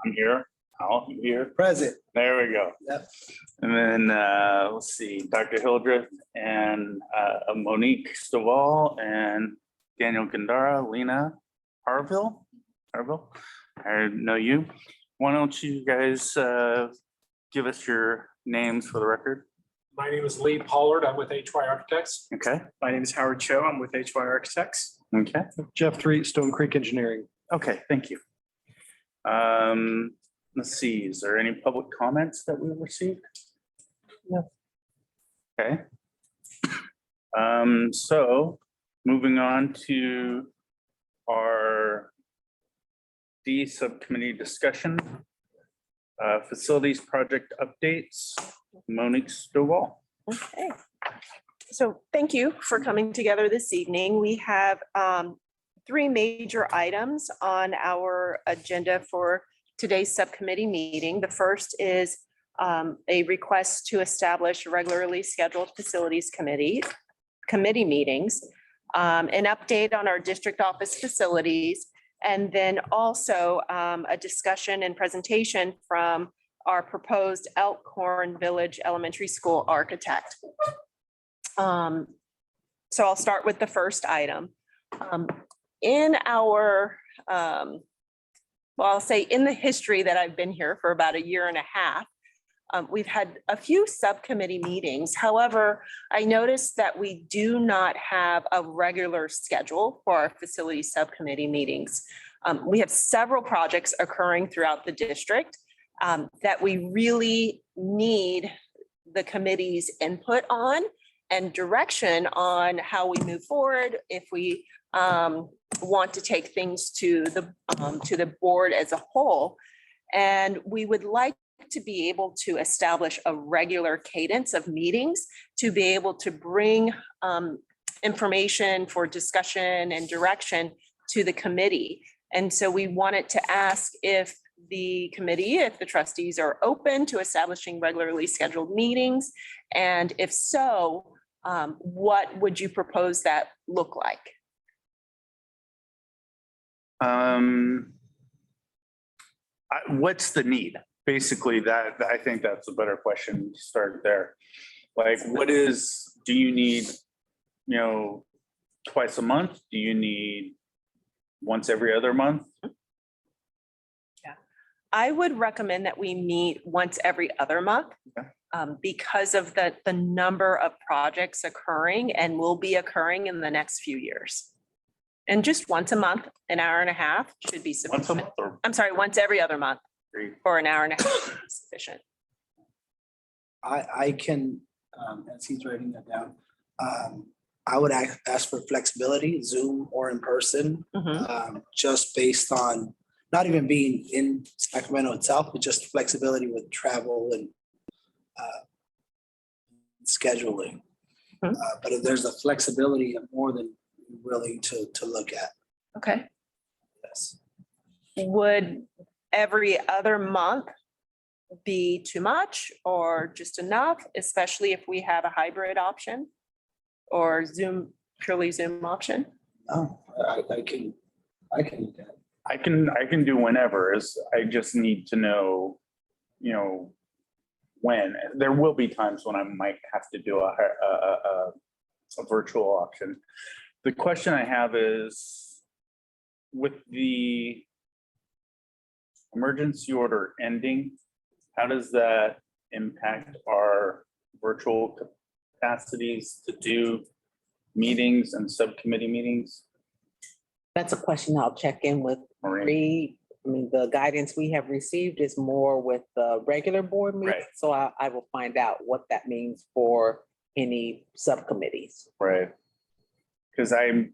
I'm here. Al, you here? Present. There we go. Yep. And then let's see, Dr. Hildreth and Monique Stovall and Daniel Gandara, Lena Harville. I know you. Why don't you guys give us your names for the record? My name is Lee Pollard. I'm with HY Architects. Okay. My name is Howard Cho. I'm with HY Architects. Okay. Jeff Threet, Stone Creek Engineering. Okay. Thank you. Let's see. Is there any public comments that we received? No. Okay. So moving on to our D subcommittee discussion, facilities project updates. Monique Stovall. Okay. So thank you for coming together this evening. We have three major items on our agenda for today's subcommittee meeting. The first is a request to establish regularly scheduled facilities committee meetings, an update on our district office facilities, and then also a discussion and presentation from our proposed Elkhorn Village Elementary School architect. So I'll start with the first item. In our, well, I'll say in the history that I've been here for about a year and a half, we've had a few subcommittee meetings. However, I noticed that we do not have a regular schedule for our facility subcommittee meetings. We have several projects occurring throughout the district that we really need the committee's input on and direction on how we move forward if we want to take things to the board as a whole. And we would like to be able to establish a regular cadence of meetings to be able to bring information for discussion and direction to the committee. And so we wanted to ask if the committee, if the trustees are open to establishing regularly scheduled meetings, and if so, what would you propose that look like? What's the need? Basically, that I think that's a better question to start there. Like, what is, do you need, twice a month? Do you need once every other month? I would recommend that we meet once every other month Okay. because of the number of projects occurring and will be occurring in the next few years. And just once a month, an hour and a half should be Once a sufficient. month or I'm sorry, once every other month three? for an hour and a half should be sufficient. I can, as he's writing that down, I would ask for flexibility, Zoom or in person, Mhm. just based on not even being in Sacramento itself, but just flexibility with travel and scheduling. Mhm. But if there's a flexibility, I'm more than willing to look at. Okay. Yes. Would every other month be too much or just enough, especially if we have a hybrid option or Zoom, purely Zoom option? No, I can do that. I can do whenever. I just need to know, when. There will be times when I might have to do a virtual option. The question I have is, with the emergency order ending, how does that impact our virtual capacities to do meetings and subcommittee meetings? That's a question I'll check in with Maureen? Reed. I mean, the guidance we have received is more with the regular board meeting. Right. So I will find out what that means for any subcommittees. Right. Because I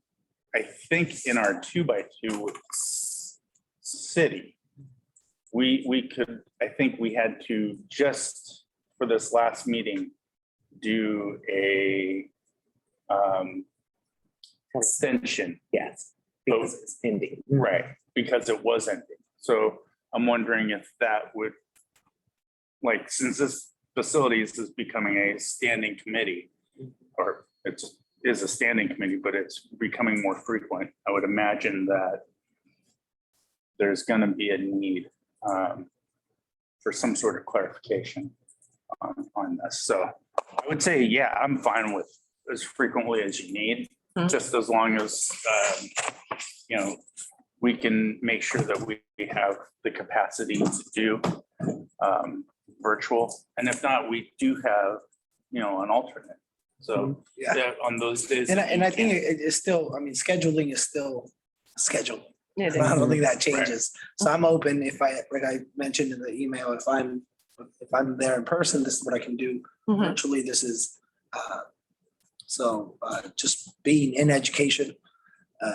think in our 2x2 with city, we could, I think we had to just for this last meeting, do a extension. Yes, because it's pending. Right, because it was ending. So I'm wondering if that would, like, since this facilities is becoming a standing committee, or it is a standing committee, but it's becoming more frequent, I would imagine that there's going to be a need for some sort of clarification on this. So I would say, yeah, I'm fine with as frequently as you need, Mhm. just as long as, we can make sure that we have the capacity to do virtual. And if not, we do have, an alternate. So Yeah. yeah, on those days. And I, that and you I think can't- it is still, I mean, scheduling is still scheduled. It I is. don't think that changes. So I'm open if like I mentioned in the email, if I'm there in person, this is what I can do. Mhm. Virtually, this is, just being in education,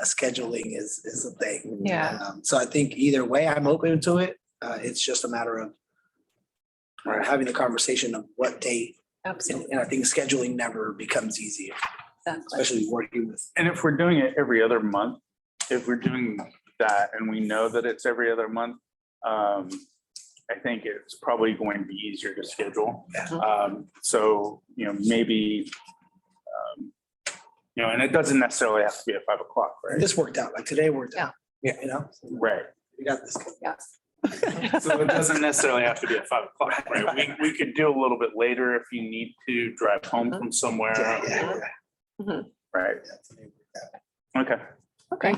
scheduling is a thing. Yeah. So I think either way, I'm open to it. It's just a matter of Right. having the conversation of what date. Absolutely. And I think scheduling never becomes easier, Exactly. especially working with. And if we're doing it every other month, if we're doing that and we know that it's every other month, I think it's probably going to be easier to schedule. Yeah. So, maybe, and it doesn't necessarily have to be at 5 o'clock, right? This worked out, like today worked out. Yeah. Right. We got this. Yes. So it doesn't necessarily have to be at 5 o'clock, right? We could do a little bit later if you need to drive home from somewhere. Yeah. Right. Okay. Okay.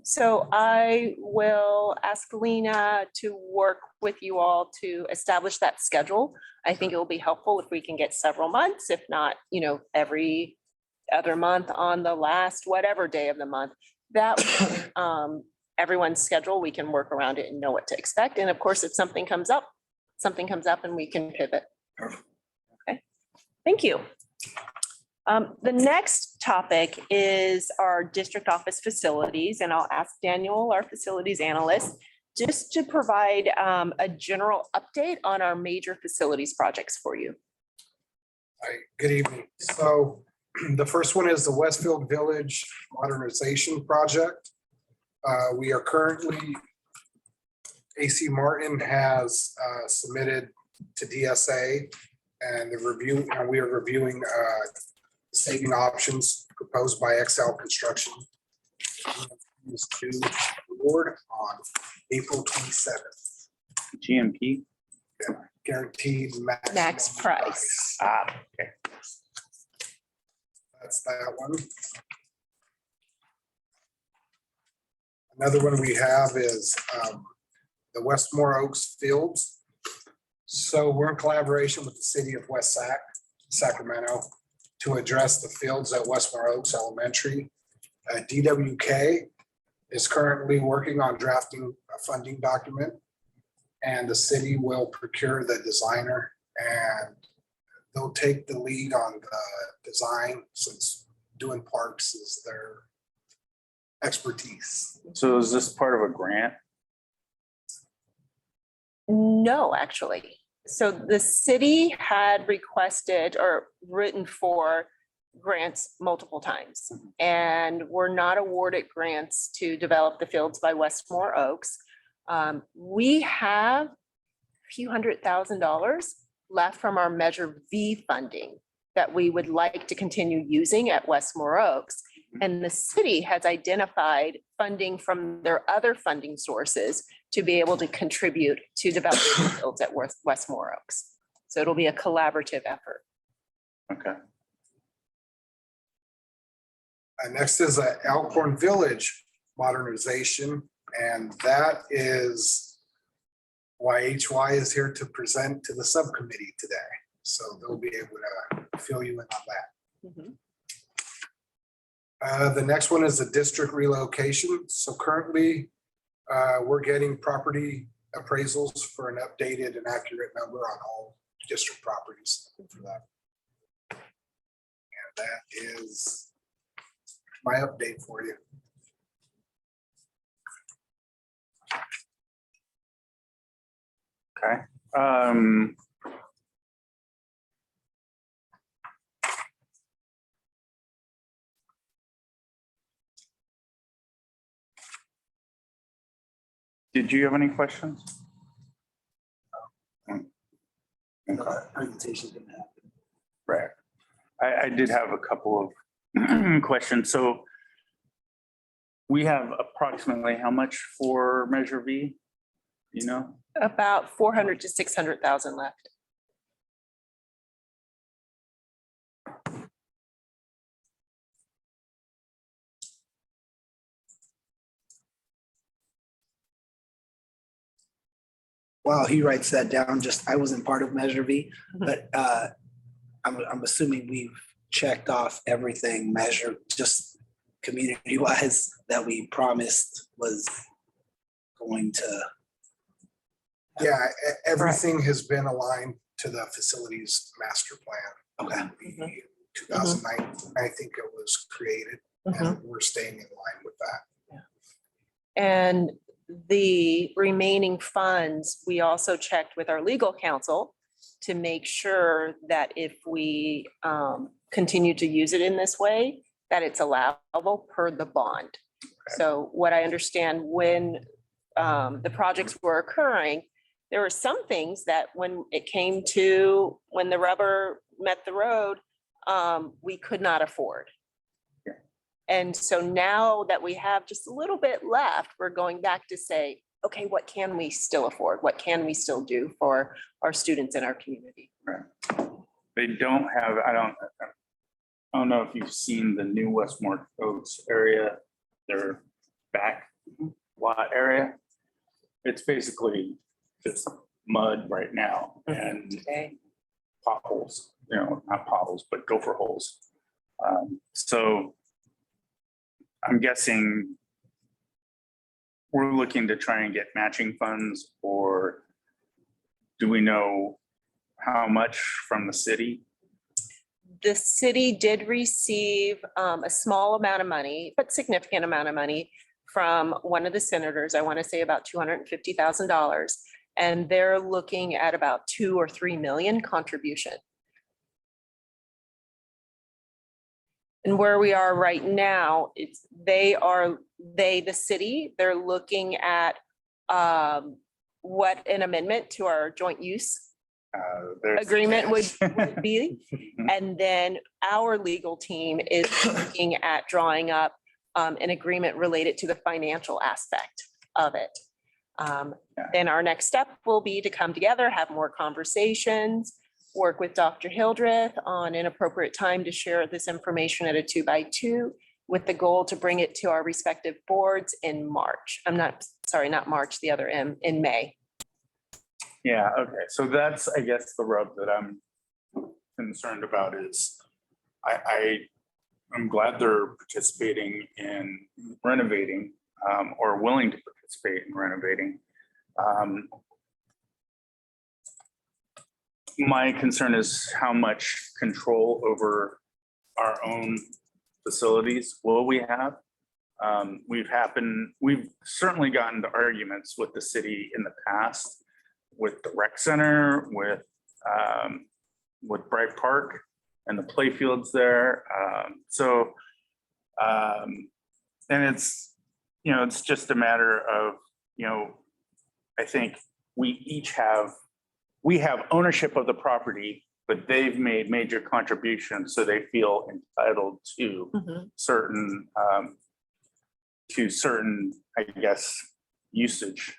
So I will ask Lena to work with you all to establish that schedule. I think it will be helpful if we can get several months, if not, every other month on the last whatever day of the month. That way, everyone's schedule, we can work around it and know what to expect. And of course, if something comes up and we can pivot. Okay, thank you. The next topic is our district office facilities, and I'll ask Daniel, our facilities analyst, just to provide a general update on our major facilities projects for you. Hi, good evening. So the first one is the Westfield Village Modernization Project. We are currently, AC Martin has submitted to DSA and we are reviewing saving options proposed by XL Construction. Is due award on April 27th. GMP. Guaranteed Max maximum price. Okay. That's that one. Another one we have is the Westmore Oaks Fields. So we're in collaboration with the city of Sacramento, to address the fields at Westmore Oaks Elementary. DWK is currently working on drafting a funding document, and the city will procure the designer, and they'll take the lead on the design since doing parks is their expertise. So is this part of a grant? No, actually. So the city had requested or written for grants multiple times, and were not awarded grants to develop the fields by Westmore Oaks. We have a few $100,000 left from our Measure V funding that we would like to continue using at Westmore Oaks. And the city has identified funding from their other funding sources to be able to contribute to developing fields at Westmore Oaks. So it'll be a collaborative effort. Okay. Next is a Alcorn Village modernization, and that is why HY is here to present to the subcommittee today. So they'll be able to fill you in on that. Mhm. The next one is the district relocation. So currently, we're getting property appraisals for an updated and accurate number on all district properties for that. And that is my update for you. Okay. Did you have any questions? Presentation's gonna happen. Right. I did have a couple of questions. So we have approximately how much for Measure V? You know, About 400 to 600,000 left. While he writes that down, just, I wasn't part of Measure V, but I'm assuming we've checked off everything measured, just community wise, that we promised was going to. Yeah, everything has been aligned to the facilities master plan. Okay. The 2009, I think it was created, and we're staying in line with that. And the remaining funds, we also checked with our legal counsel to make sure that if we continue to use it in this way, that it's allowable per the bond. So what I understand, when the projects were occurring, there were some things that when it came to, when the rubber met the road, we could not afford. And so now that we have just a little bit left, we're going back to say, okay, what can we still afford? What can we still do for our students in our community? they don't have, I don't know if you've seen the new Westmore Oaks area, their back lot area. It's basically just mud right now and Okay. potholes, you know, not potholes, but gopher holes. So I'm guessing we're looking to try and get matching funds, or do we know how much from the city? The city did receive a small amount of money, but significant amount of money from one of the senators. I want to say about $250,000. And they're looking at about 2 or 3 million contribution. And where we are right now, it's, the city, they're looking at what an amendment to our joint use agreement would be. And then our legal team is looking at drawing up an agreement related to the financial aspect of it. Then our next step will be to come together, have more conversations, work with Dr. Hildreth on an appropriate time to share this information at a 2x2 with the goal to bring it to our respective boards in March. Not March, the other M, in May. Yeah, okay, so that's, I guess, the rub that I'm concerned about is I'm glad they're participating in renovating or willing to participate in renovating. My concern is how much control over our own facilities will we have? We've certainly gotten to arguments with the city in the past, with the rec center, with Bright Park and the play fields there. And it's, it's just a matter of, I think we have ownership of the property, but they've made major contributions, so they feel entitled to certain, I guess, usage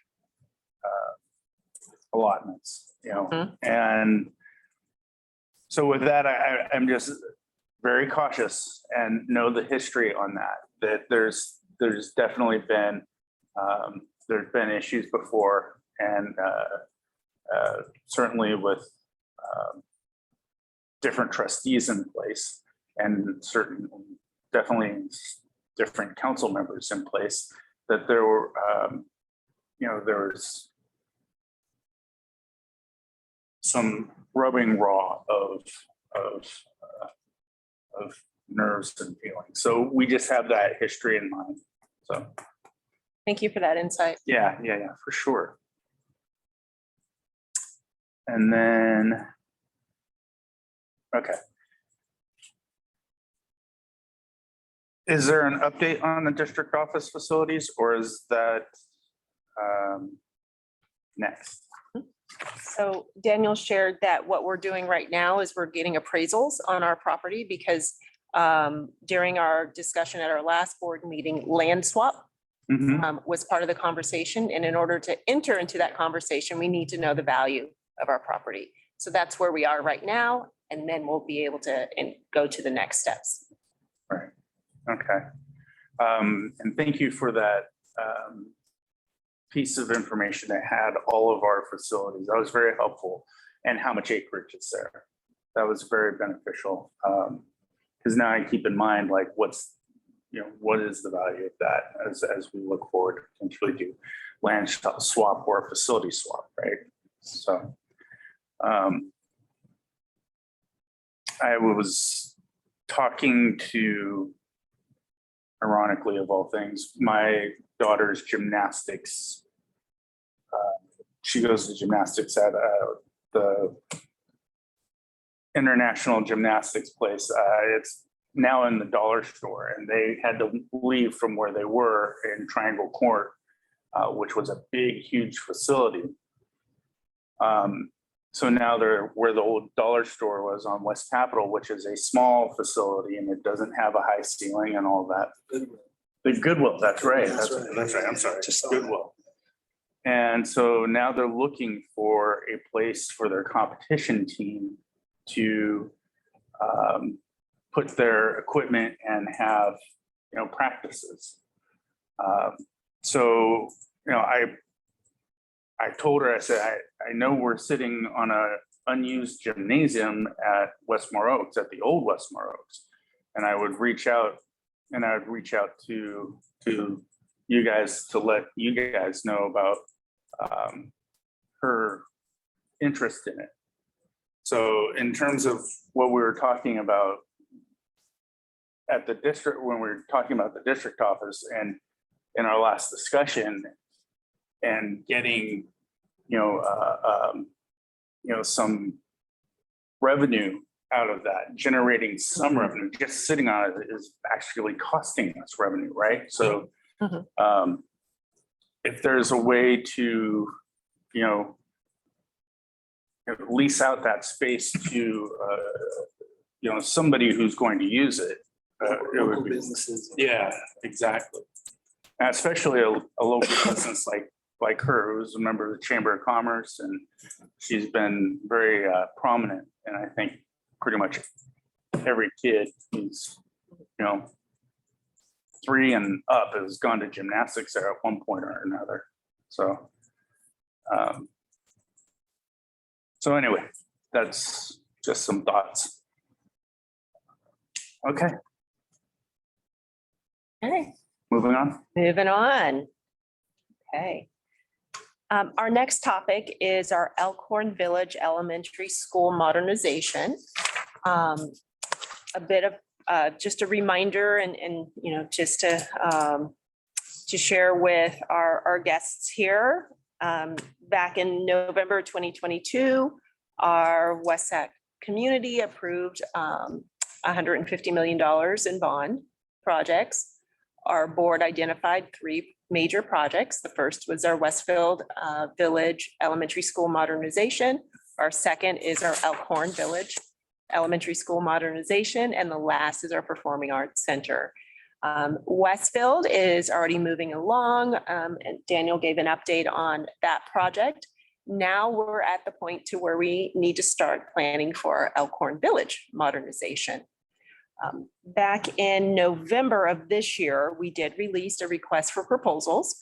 allotments, and so with that, I'm just very cautious and know the history on that there's definitely been, there's been issues before, and certainly with different trustees in place and definitely different council members in place, that there were, there was some rubbing raw of nerves and feelings. So we just have that history in mind. So Thank you for that insight. yeah, for sure. And then, okay. Is there an update on the district office facilities, or is that next? So Daniel shared that what we're doing right now is we're getting appraisals on our property because during our discussion at our last board meeting, land swap Mhm. was part of the conversation. And in order to enter into that conversation, we need to know the value of our property. So that's where we are right now. And then we'll be able to go to the next steps. Okay. And thank you for that piece of information that had all of our facilities. That was very helpful, and how much acreage is there. That was very beneficial. Because now I keep in mind, like, what is the value of that as we look forward to potentially do land swap or facility swap, right? So I was talking to, ironically of all things, my daughter's gymnastics. She goes to gymnastics at the international gymnastics place. It's now in the dollar store, and they had to leave from where they were in Triangle Court, which was a big, huge facility. So now they're where the old dollar store was on West Capitol, which is a small facility, and it doesn't have a high ceiling and all that. The Goodwill, that's right. That's right. I'm sorry. Just saw that. Goodwill. And so now they're looking for a place for their competition team to put their equipment and have, practices. So, I told her, I said, I know we're sitting on a unused gymnasium at Westmore Oaks, at the old Westmore Oaks. And I would reach out to you guys to let you guys know about her interest in it. So in terms of what we were talking about at the district, when we were talking about the district office and in our last discussion, and getting, some revenue out of that, generating some revenue, just sitting on it is actually costing us revenue, right? So if there's a way to, lease out that space to, somebody who's going to use it. It Local would be, businesses. yeah, exactly. And especially a local business like her, who's a member of the Chamber of Commerce, and she's been very prominent. And I think pretty much every kid who's, 3 and up has gone to gymnastics there at one point or another. So, anyway, that's just some thoughts. Okay, Okay, moving on. moving on. Okay. Our next topic is our Elkhorn Village Elementary School modernization. A bit of just a reminder and just to share with our guests here. Back in November 2022, our West Sac community approved $150 million in bond projects. Our board identified 3 major projects. The first was our Westfield Village Elementary School modernization. Our second is our Elkhorn Village Elementary School modernization. And the last is our Performing Arts Center. Westfield is already moving along, and Daniel gave an update on that project. Now we're at the point to where we need to start planning for our Elkhorn Village modernization. Back in November of this year, we did release a request for proposals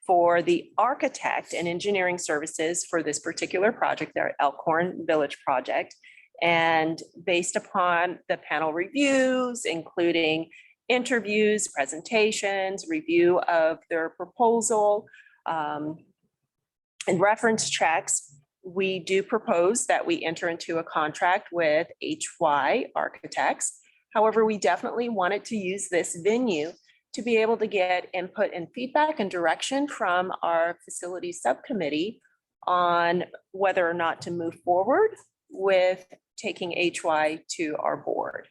for the architect and engineering services for this particular project, their Elkhorn Village project. And based upon the panel reviews, including interviews, presentations, review of their proposal, and reference checks, we do propose that we enter into a contract with HY Architects. However, we definitely wanted to use this venue to be able to get input and feedback and direction from our facility subcommittee on whether or not to move forward with taking HY to our board.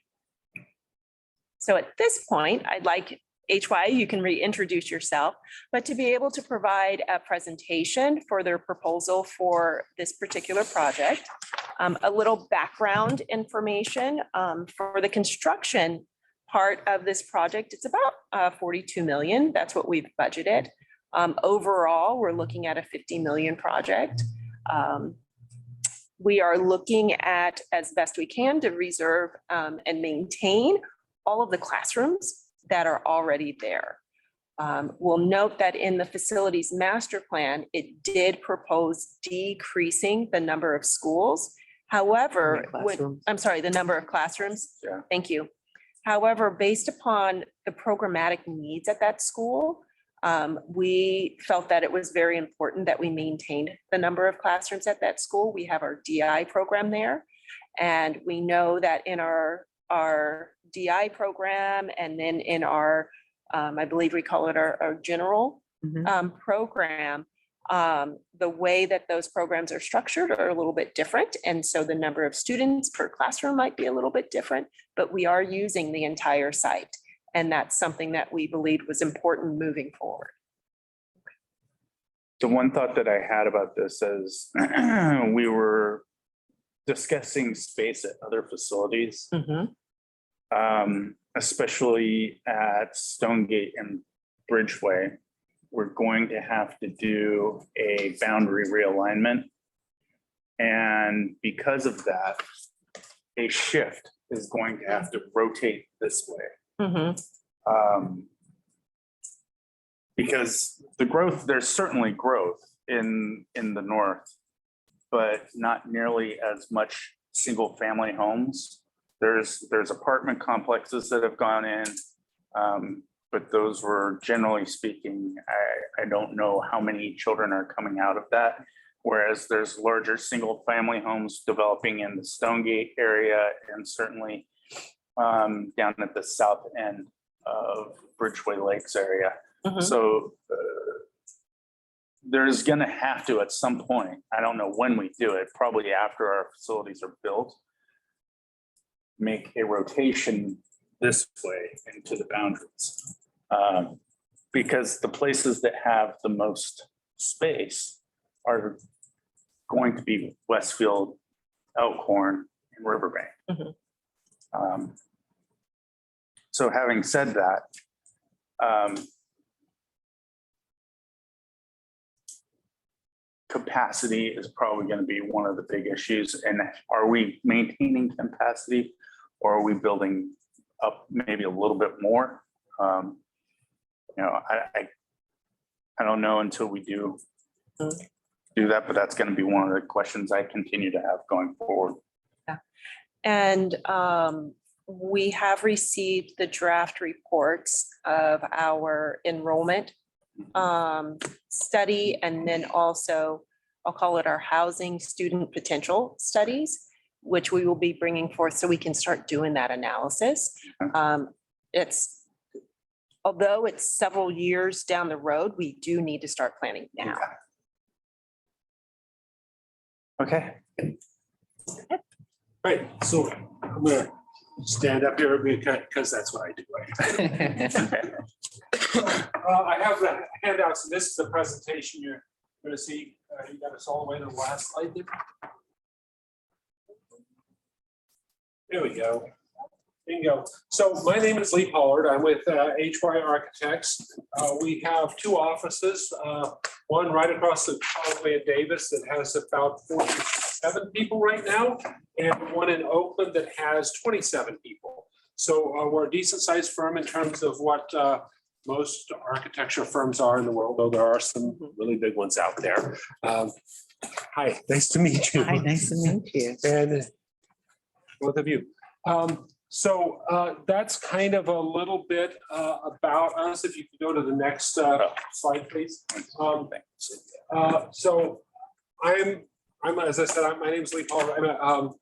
So at this point, I'd like HY, you can reintroduce yourself, but to be able to provide a presentation for their proposal for this particular project. A little background information for the construction part of this project. It's about 42 million. That's what we've budgeted. Overall, we're looking at a 50 million project. We are looking at, as best we can, to reserve and maintain all of the classrooms that are already there. We'll note that in the facilities master plan, it did propose decreasing the number of schools. However, I'm sorry, the number of classrooms. Yeah. Thank you. However, based upon the programmatic needs at that school, we felt that it was very important that we maintained the number of classrooms at that school. We have our DI program there. And we know that in our DI program and then in our, I believe we call it our general program, the way that those programs are structured are a little bit different. And so the number of students per classroom might be a little bit different, but we are using the entire site. And that's something that we believed was important moving forward. The one thought that I had about this is we were discussing space at other facilities, especially at Stonegate and Bridgeway. We're going to have to do a boundary realignment. And because of that, a shift is going to have to rotate this way. Because the growth, there's certainly growth in the north, but not nearly as much single family homes. There's apartment complexes that have gone in, but those were, generally speaking, I don't know how many children are coming out of that. Whereas there's larger single family homes developing in the Stonegate area and certainly down at the south end of Bridgeway Lakes area. So there's going to have to, at some point, I don't know when we do it, probably after our facilities are built, make a rotation this way into the boundaries. Because the places that have the most space are going to be Westfield, Elkhorn, and Riverbank. So having said that, capacity is probably going to be one of the big issues. And are we maintaining capacity, or are we building up maybe a little bit more? You know, I don't know until we do that, but that's going to be one of the questions I continue to have going forward. And we have received the draft reports of our enrollment study, and then also, I'll call it our housing student potential studies, which we will be bringing forth so we can start doing that analysis. Although it's several years down the road, we do need to start planning now. Okay. Right, so I'm gonna stand up here because that's what I do. I have the handouts. This is the presentation you're gonna see. You got us all the way to the last slide there. There we go. Bingo. So my name is Lee Pollard. I'm with HY Architects. We have two offices, one right across the Causeway at Davis that has about 47 people right now, and one in Oakland that has 27 people. So we're a decent sized firm in terms of what most architecture firms are in the world, though there are some really big ones out there. Hi, nice to meet you. Hi, nice to meet you. And both of you. So that's kind of a little bit about us. If you could go to the next slide, please. So I'm, as I said, my name is Lee Paul.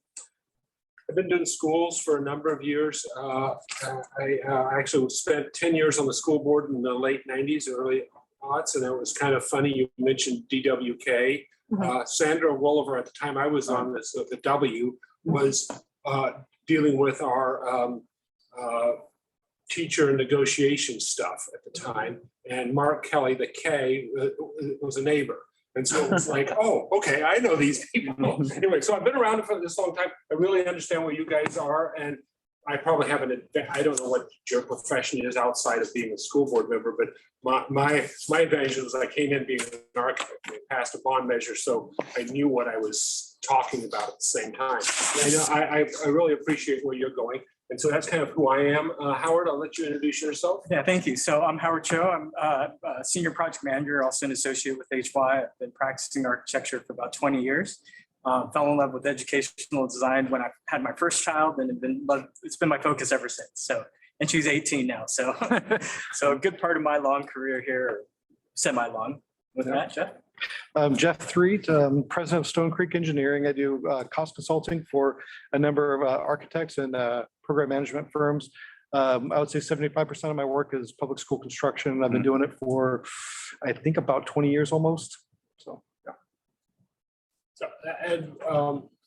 I've been doing schools for a number of years. I actually spent 10 years on the school board in the late 90s, early aughts, and it was kind of funny. You mentioned DWK. Sandra Wolliver, at the time I was on this, the W, was dealing with our teacher negotiation stuff at the time. And Mark Kelly, the K, was a neighbor. And so it's like, oh, okay, I know these people. Anyway, so I've been around for this long time. I really understand where you guys are. And I probably haven't, I don't know what your profession is outside of being a school board member, but my advantage was I came in being an architect, and passed a bond measure, so I knew what I was talking about at the same time. I really appreciate where you're going, and so that's kind of who I am. Howard, I'll let you introduce yourself. Yeah, thank you. So I'm Howard Cho. I'm a senior project manager, also an associate with HY. I've been practicing architecture for about 20 years. Fell in love with educational design when I had my first child, and it's been my focus ever since. So, and she's 18 now. So, so a good part of my long career here, semi-long. With that, Jeff. Jeff Threet, president of Stone Creek Engineering. I do cost consulting for a number of architects and program management firms. I would say 75% of my work is public school construction. I've been doing it for, I think, about 20 years almost. So, yeah. So, and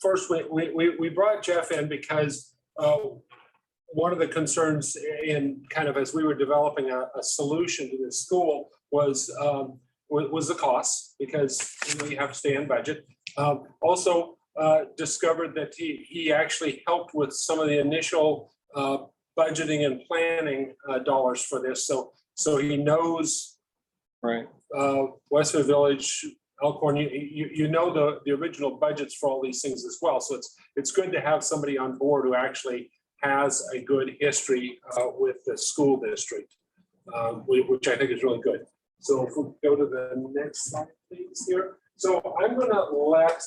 first, we brought Jeff in because one of the concerns in kind of as we were developing a solution to this school was the cost, because you have to stay on budget. Also discovered that he actually helped with some of the initial budgeting and planning dollars for this. So he knows Right. Westfield Village, Elkhorn, you know the original budgets for all these things as well. So it's good to have somebody on board who actually has a good history with the school district, which I think is really good. So if we go to the next slide, please, here. So I'm going to let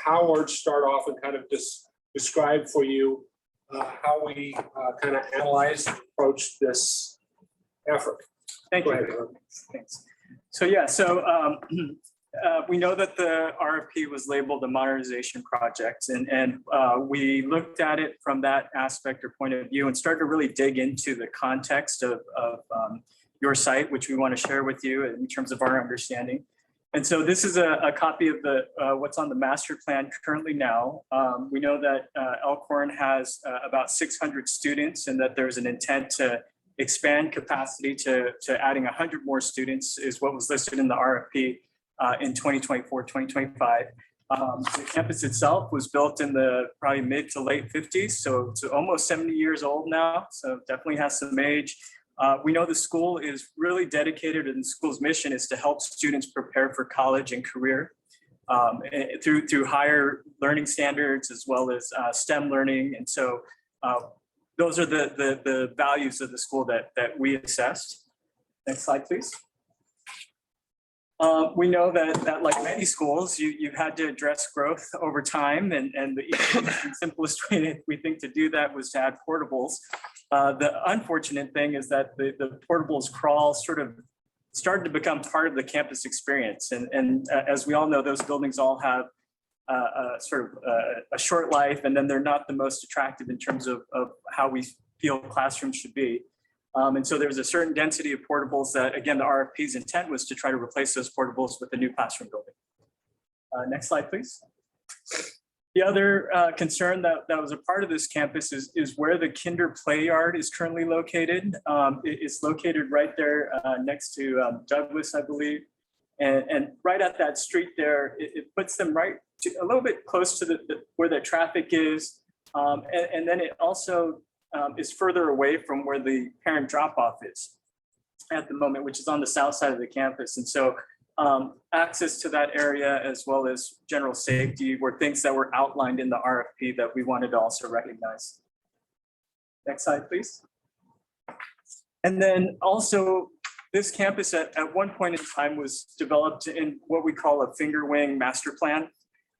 Howard start off and kind of just describe for you how we kind of analyze and approach this effort. Thank Go you. ahead, Howard. Thanks. So yeah, so we know that the RFP was labeled a modernization project, and we looked at it from that aspect or point of view and started to really dig into the context of your site, which we want to share with you in terms of our understanding. And so this is a copy of the what's on the master plan currently now. We know that Elkhorn has about 600 students, and that there's an intent to expand capacity to adding 100 more students is what was listed in the RFP in 2024, 2025. The campus itself was built in the probably mid to late 50s, so it's almost 70 years old now, so definitely has some age. We know the school is really dedicated, and the school's mission is to help students prepare for college and career through higher learning standards as well as STEM learning. And so those are the values of the school that we assessed. Next slide, please. We know that like many schools, you've had to address growth over time, and the easiest and simplest way we think to do that was to add portables. The unfortunate thing is that the portables crawl sort of started to become part of the campus experience. And as we all know, those buildings all have a short life, and then they're not the most attractive in terms of how we feel classrooms should be. And so there's a certain density of portables that, again, the RFP's intent was to try to replace those portables with a new classroom building. Next slide, please. The other concern that was a part of this campus is where the kinder play yard is currently located. It's located right there next to Douglas, I believe. And right at that street there, it puts them right a little bit close to where the traffic is. And then it also is further away from where the parent drop-off is at the moment, which is on the south side of the campus. And so access to that area, as well as general safety, were things that were outlined in the RFP that we wanted to also recognize. Next slide, please. And then also, this campus at one point in time was developed in what we call a finger wing master plan.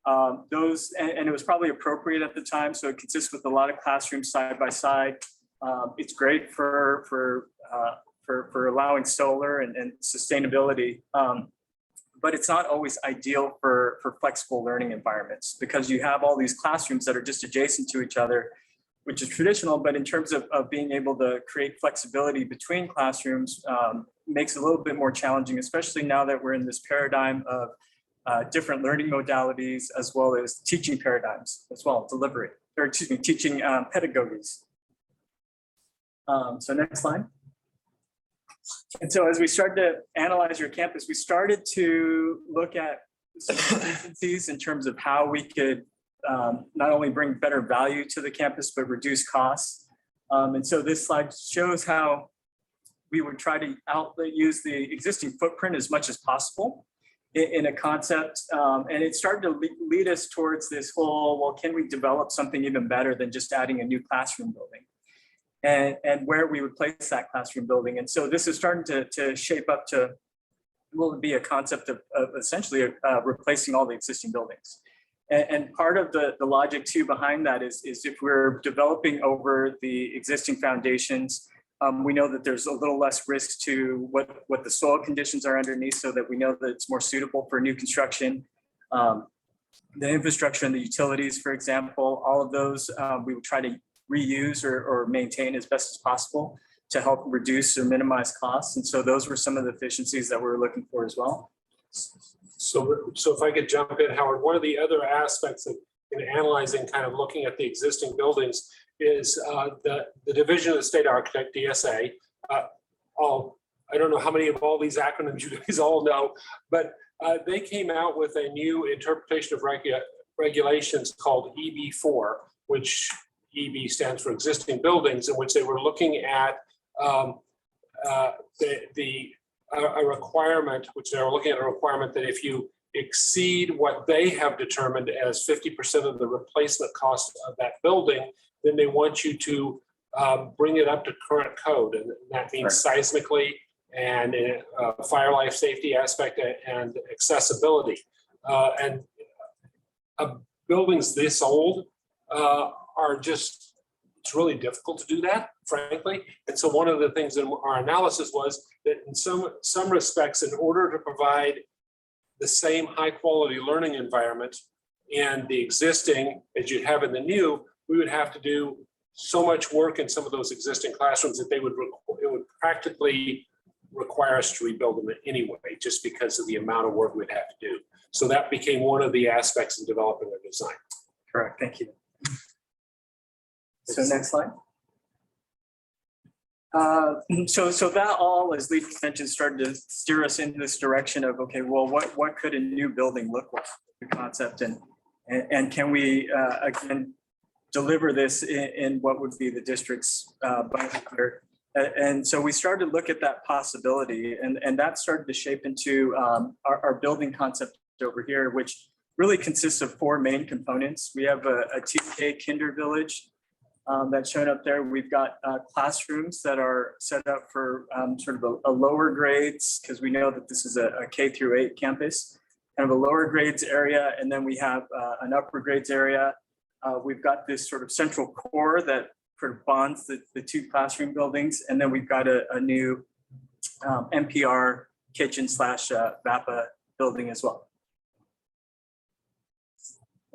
And it was probably appropriate at the time. So it consists with a lot of classrooms side by side. It's great for allowing solar and sustainability. But it's not always ideal for flexible learning environments, because you have all these classrooms that are just adjacent to each other, which is traditional, but in terms of being able to create flexibility between classrooms, makes it a little bit more challenging, especially now that we're in this paradigm of different learning modalities, as well as teaching paradigms as well, teaching pedagogies. So next slide. And so as we started to analyze your campus, we started to look at some efficiencies in terms of how we could not only bring better value to the campus, but reduce costs. And so this slide shows how we would try to use the existing footprint as much as possible in a concept. And it started to lead us towards this whole, well, can we develop something even better than just adding a new classroom building? And where we would place that classroom building. And so this is starting to shape up to will be a concept of essentially replacing all the existing buildings. And part of the logic too behind that is if we're developing over the existing foundations, we know that there's a little less risk to what the soil conditions are underneath, so that we know that it's more suitable for new construction. The infrastructure and the utilities, for example, all of those we would try to reuse or maintain as best as possible to help reduce or minimize costs. And so those were some of the efficiencies that we're looking for as well. So if I could jump in, Howard, one of the other aspects in analyzing, kind of looking at the existing buildings is the Division of the State Architect, DSA. I don't know how many of all these acronyms you guys all know, but they came out with a new interpretation of regulations called EB4, which EB stands for existing buildings, in which they were looking at a requirement, which they were looking at a requirement that if you exceed what they have determined as 50% of the replacement cost of that building, then they want you to bring it up to current code. And that means seismically and fire life safety aspect and accessibility. And buildings this old are just, it's really difficult to do that, frankly. And so one of the things in our analysis was that in some respects, in order to provide the same high quality learning environment in the existing as you'd have in the new, we would have to do so much work in some of those existing classrooms that it would practically require us to rebuild them anyway, just because of the amount of work we'd have to do. So that became one of the aspects in developing the design. Correct, thank you. So next slide. So that all, as Lee mentioned, started to steer us in this direction of, okay, well, what could a new building look like, the concept, and can we again deliver this in what would be the district's budget here? And so we started to look at that possibility, and that started to shape into our building concept over here, which really consists of 4 main components. We have a TK Kinder Village that's shown up there. We've got classrooms that are set up for sort of a lower grades, because we know that this is a K through 8 campus, kind of a lower grades area. And then we have an upper grades area. We've got this sort of central core that sort of bonds the 2 classroom buildings. And then we've got a new NPR kitchen / VAPA building as well.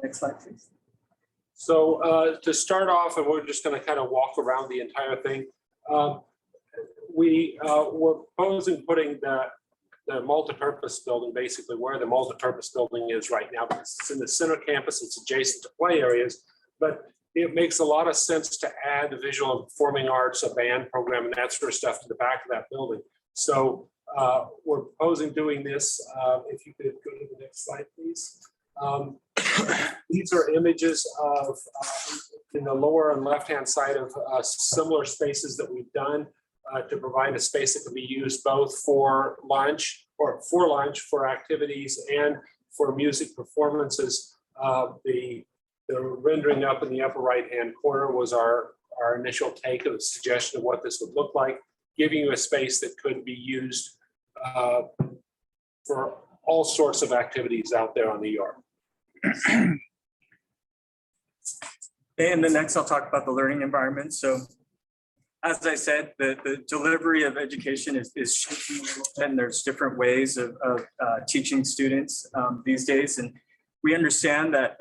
Next slide, please. So to start off, and we're just going to kind of walk around the entire thing. We were proposing putting the multipurpose building basically where the multipurpose building is right now, because it's in the center campus, it's adjacent to play areas, but it makes a lot of sense to add the visual and performing arts, a band program, and that sort of stuff to the back of that building. So we're proposing doing this. If you could go to the next slide, please. These are images of in the lower and left-hand side of similar spaces that we've done to provide a space that can be used both for lunch or for activities and for music performances. The rendering up in the upper right-hand corner was our initial take of a suggestion of what this would look like, giving you a space that could be used for all sorts of activities out there on the yard. And then next I'll talk about the learning environment. So as I said, the delivery of education is shifting, and there's different ways of teaching students these days. And we understand that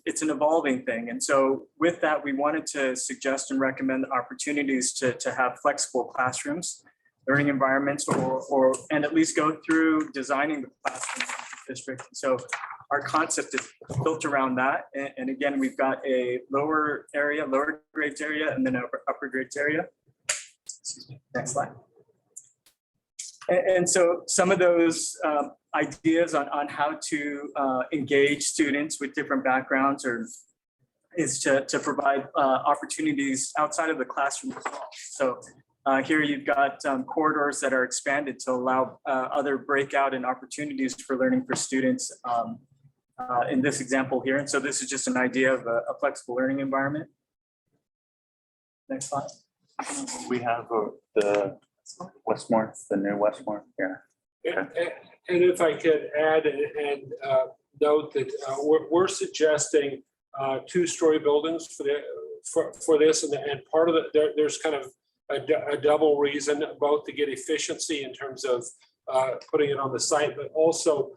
it's an evolving thing. And so with that, we wanted to suggest and recommend opportunities to have flexible classrooms, learning environments, and at least go through designing the classroom district. So our concept is built around that. And again, we've got a lower grades area, and then upper grades area. Excuse me, next slide. And so some of those ideas on how to engage students with different backgrounds or is to provide opportunities outside of the classroom as well. So here you've got corridors that are expanded to allow other breakout and opportunities for learning for students in this example here. And so this is just an idea of a flexible learning environment. Next slide. We have the Westmore, the new Westmore, yeah. And if I could add and note that we're suggesting 2-story buildings for this, and part of it, there's kind of a double reason, both to get efficiency in terms of putting it on the site, but also,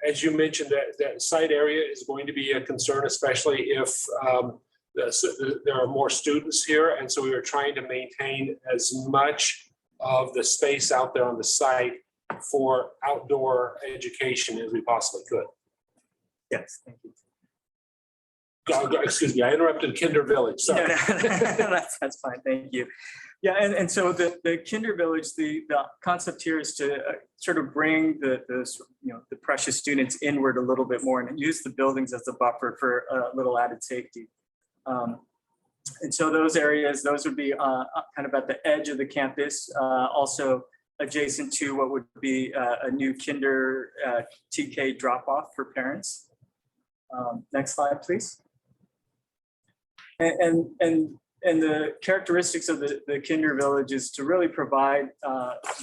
as you mentioned, that site area is going to be a concern, especially if there are more students here. And so we were trying to maintain as much of the space out there on the site for outdoor education as we possibly could. Yes, thank you. Excuse me, I interrupted Kinder Village, sorry. That's fine, thank you. Yeah, and so the Kinder Village, the concept here is to sort of bring the precious students inward a little bit more and use the buildings as a buffer for a little added safety. And so those areas, those would be kind of at the edge of the campus, also adjacent to what would be a new Kinder TK drop-off for parents. Next slide, please. And the characteristics of the Kinder Village is to really provide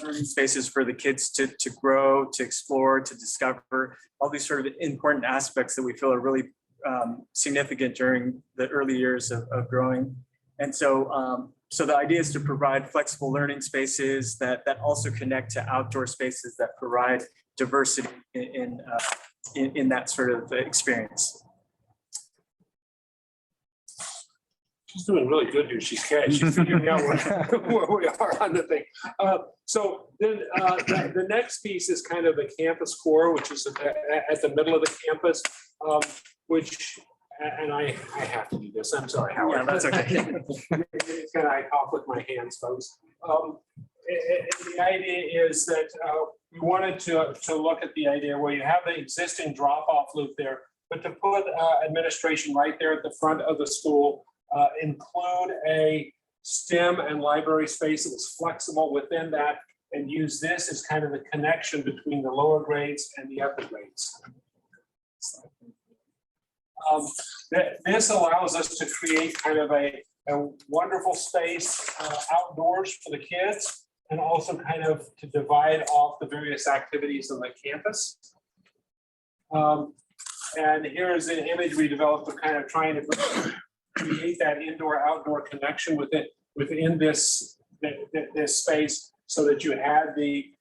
learning spaces for the kids to grow, to explore, to discover all these sort of important aspects that we feel are really significant during the early years of growing. And so, so the idea is to provide flexible learning spaces that also connect to outdoor spaces that provide diversity in that sort of experience. She's doing really good here. She's figuring out where we are on the thing. So then the next piece is kind of the campus core, which is at the middle of the campus, which, and I have to do this. I'm sorry, Howard. Yeah, that's okay. Can I talk with my hands, folks? The idea is that we wanted to look at the idea where you have the existing drop-off loop there, but to put administration right there at the front of the school, include a STEM and library space that was flexible within that, and use this as kind of the connection between the lower grades and the upper grades. This allows us to create kind of a wonderful space outdoors for the kids, and also kind of to divide off the various activities on the campus. And here is an image we developed of kind of trying to create that indoor-outdoor connection within this space, so that you had the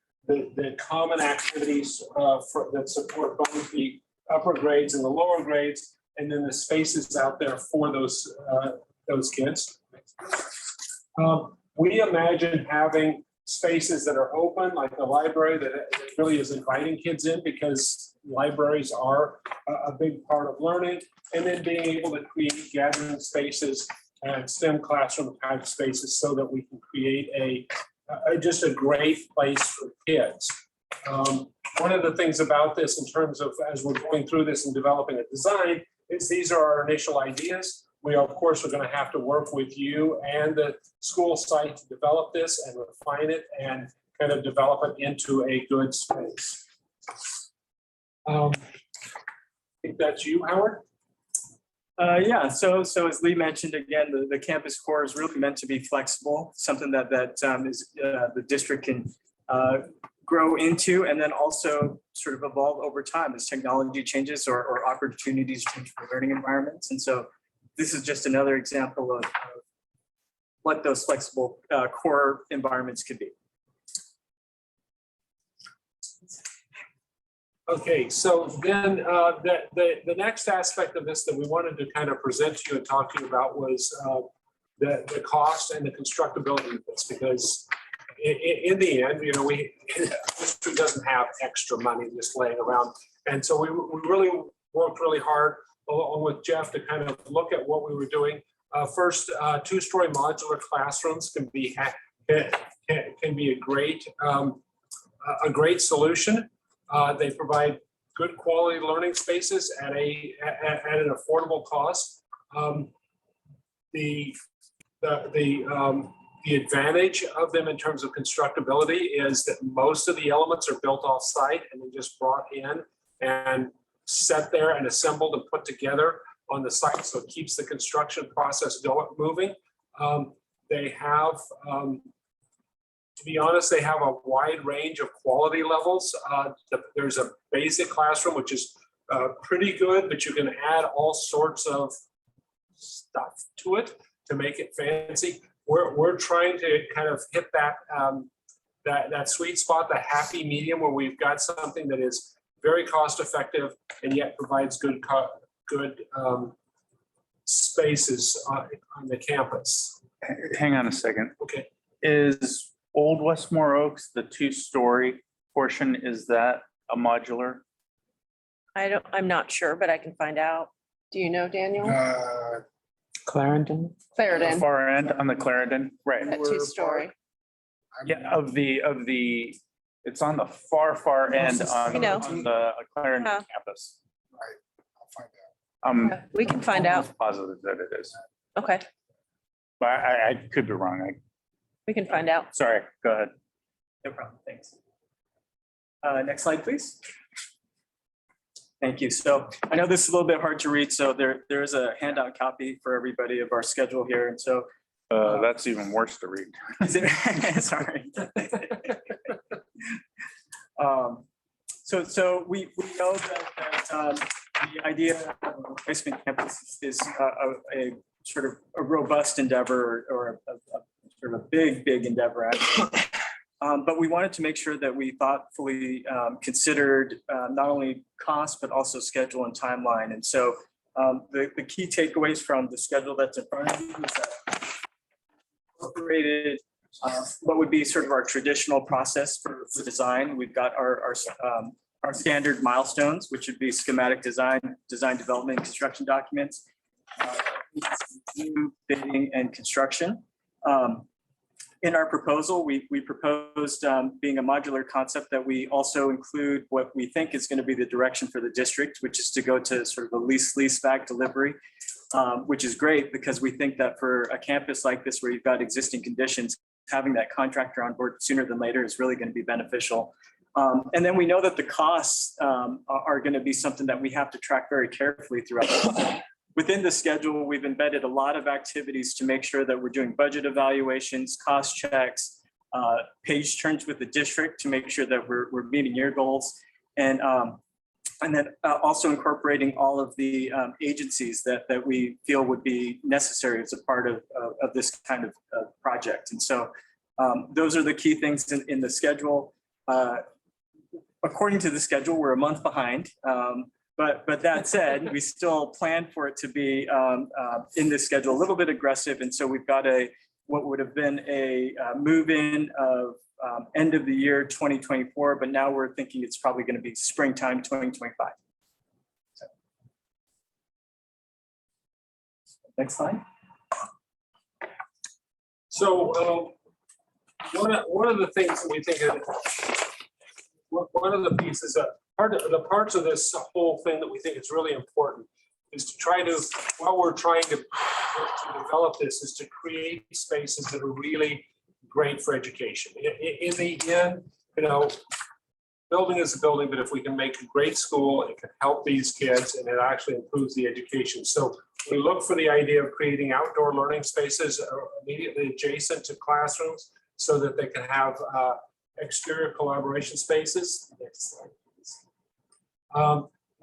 common activities that support both the upper grades and the lower grades, and then the spaces out there for those kids. We imagine having spaces that are open, like the library, that really is inviting kids in, because libraries are a big part of learning, and then being able to create gathering spaces and STEM classroom type spaces so that we can create just a great place for kids. One of the things about this, in terms of as we're going through this and developing a design, is these are our initial ideas. We, of course, are going to have to work with you and the school site to develop this and refine it and kind of develop it into a good space. I think that's you, Howard. Yeah, so as Lee mentioned, again, the campus core is really meant to be flexible, something that is the district can grow into, and then also sort of evolve over time as technology changes or opportunities change for learning environments. And so this is just another example of what those flexible core environments could be. Okay, so then the next aspect of this that we wanted to kind of present to you and talk to you about was the cost and the constructability of this, because in the end, you know, district doesn't have extra money just laying around. And so we really worked really hard along with Jeff to kind of look at what we were doing. First, 2-story modular classrooms can be a great solution. They provide good quality learning spaces at an affordable cost. The advantage of them in terms of constructability is that most of the elements are built off site and then just brought in and set there and assembled and put together on the site. So it keeps the construction process moving. They have, to be honest, they have a wide range of quality levels. There's a basic classroom, which is pretty good, but you can add all sorts of stuff to it to make it fancy. We're trying to kind of hit that sweet spot, the happy medium, where we've got something that is very cost effective and yet provides good spaces on the campus. Hang on a second. Okay. Is Old Westmore Oaks, the 2-story portion, is that a modular? I'm not sure, but I can find out. Do you know, Daniel? Clarendon. Clarendon, Far end on the Clarendon, right? that 2-story. Yeah, of the, it's on the far end I know. on the Clarendon Yeah. campus. I'll find out. We can find out. almost positive that it is, Okay, but I could be wrong. we can find out. Sorry, go ahead. No problem, thanks. Next slide, please. Thank you. So I know this is a little bit hard to read, so there is a handout copy for everybody of our schedule here. And so That's even worse to read. is it, sorry. So we know that the idea of a replacement campus is a sort of a robust endeavor or a sort of a big endeavor. Actually. But we wanted to make sure that we thoughtfully considered not only cost, but also schedule and timeline. And so the key takeaways from the schedule that's in front of you is that incorporated what would be sort of our traditional process for design. We've got our standard milestones, which would be schematic design development, construction documents, bidding and construction. In our proposal, we proposed being a modular concept that we also include what we think is going to be the direction for the district, which is to go to sort of a lease back delivery, which is great because we think that for a campus like this where you've got existing conditions, having that contractor on board sooner than later is really going to be beneficial. And then we know that the costs are going to be something that we have to track very carefully throughout. Within the schedule, we've embedded a lot of activities to make sure that we're doing budget evaluations, cost checks, page turns with the district to make sure that we're meeting your goals. And then also incorporating all of the agencies that we feel would be necessary as a part of this kind of project. And so those are the key things in the schedule. According to the schedule, we're a month behind. But that said, we still plan for it to be in this schedule a little bit aggressive. And so we've got what would have been a move-in of end of the year 2024, but now we're thinking it's probably going to be springtime 2025. So. Next slide. So one of the things that we think of, one of the pieces that the parts of this whole thing that we think is really important is to try to, while we're trying to develop this, is to create spaces that are really great for education. In the end, building is a building, but if we can make a great school, it can help these kids and it actually improves the education. So we look for the idea of creating outdoor learning spaces immediately adjacent to classrooms so that they can have exterior collaboration spaces. Next slide.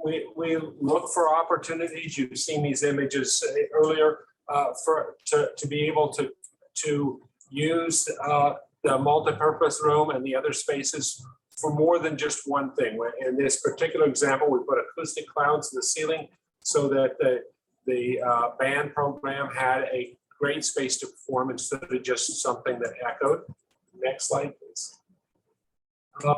We look for opportunities. You've seen these images earlier to be able to use the multipurpose room and the other spaces for more than just one thing. In this particular example, we put acoustic clouds in the ceiling so that the band program had a great space to perform instead of just something that echoed. Next slide, please. Am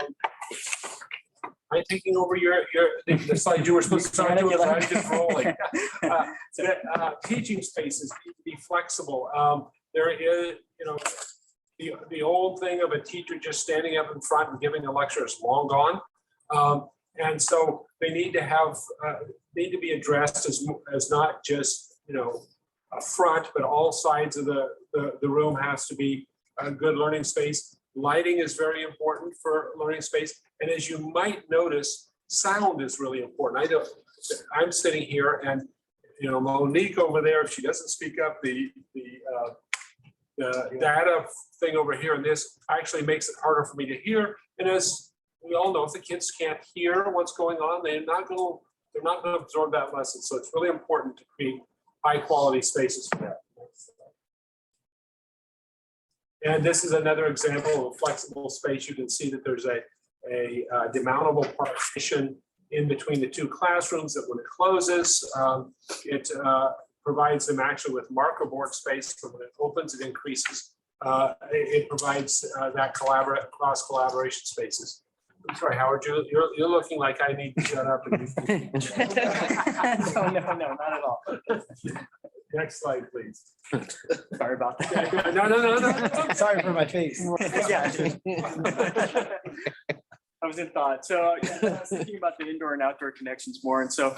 I taking over the slide you were supposed to start doing? I'm just rolling. Teaching spaces need to be flexible. There is, the old thing of a teacher just standing up in front and giving a lecture is long gone. And so they need to have, need to be addressed as not just, a front, but all sides of the room has to be a good learning space. Lighting is very important for learning space. And as you might notice, sound is really important. I'm sitting here and, Monique over there, if she doesn't speak up, the data thing over here, and this actually makes it harder for me to hear. And as we all know, if the kids can't hear what's going on, they're not going to absorb that lesson. So it's really important to create high quality spaces for that. And this is another example of a flexible space. You can see that there's a demountable partition in between the two classrooms that when it closes, it provides them actually with marker board space. So when it opens, it increases. It provides that cross collaboration spaces. I'm sorry, Howard, you're looking like I need to shut up. No, not at all. Next slide, please. Sorry about that. No. Sorry for my face. Yeah. I was in thought. So yeah, I was thinking about the indoor and outdoor connections more. And so,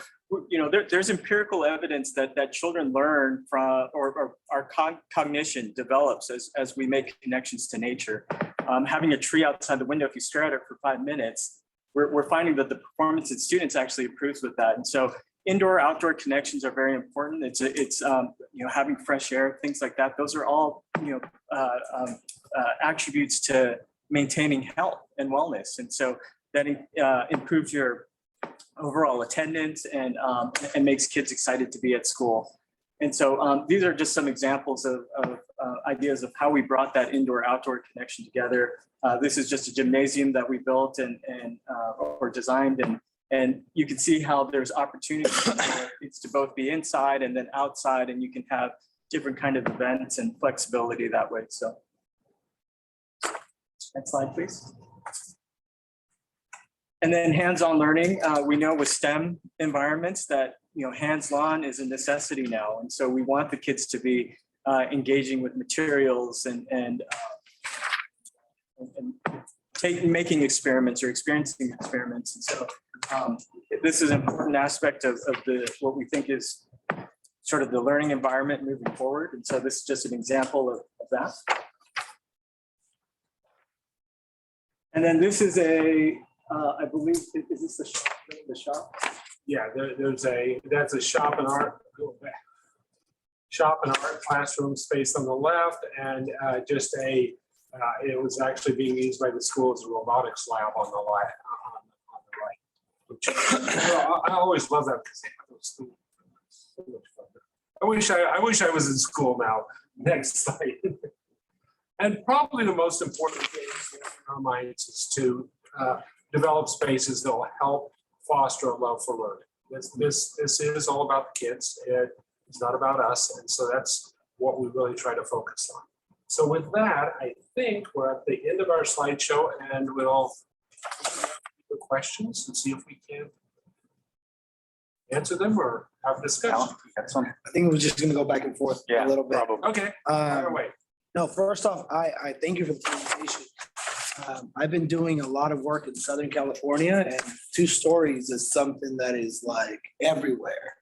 there's empirical evidence that children learn from, or our cognition develops as we make connections to nature. Having a tree outside the window, if you stare at it for 5 minutes, we're finding that the performance in students actually improves with that. And so indoor outdoor connections are very important. It's having fresh air, things like that. Those are all attributes to maintaining health and wellness. And so that improves your overall attendance and makes kids excited to be at school. And so these are just some examples of ideas of how we brought that indoor outdoor connection together. This is just a gymnasium that we built or designed, and you can see how there's opportunities for it to both be inside and then outside, and you can have different kind of events and flexibility that way. So next slide, please. And then hands-on learning. We know with STEM environments that hands-on is a necessity now, and so we want the kids to be engaging with materials and making experiments or experiencing experiments. And so this is an important aspect of what we think is sort of the learning environment moving forward. And so this is just an example of that. And then this is I believe, is this the shop? Yeah, that's a shop and art classroom space on the left, and it was actually being used by the school as a robotics lab on the right. Which, I always love that because they have those things. So much fun. I wish I was in school now. Next slide. And probably the most important thing in our minds is to develop spaces that will help foster a love for learning. This is all about the kids. It's not about us. And so that's what we really try to focus on. So with that, I think we're at the end of our slideshow, and we'll the questions and see if we can answer them or have a discussion. I think we're just gonna go back and forth a little bit. Okay, fire away. No, first off, I thank you for the presentation. I've been doing a lot of work in Southern California, and 2 stories is something that is like everywhere.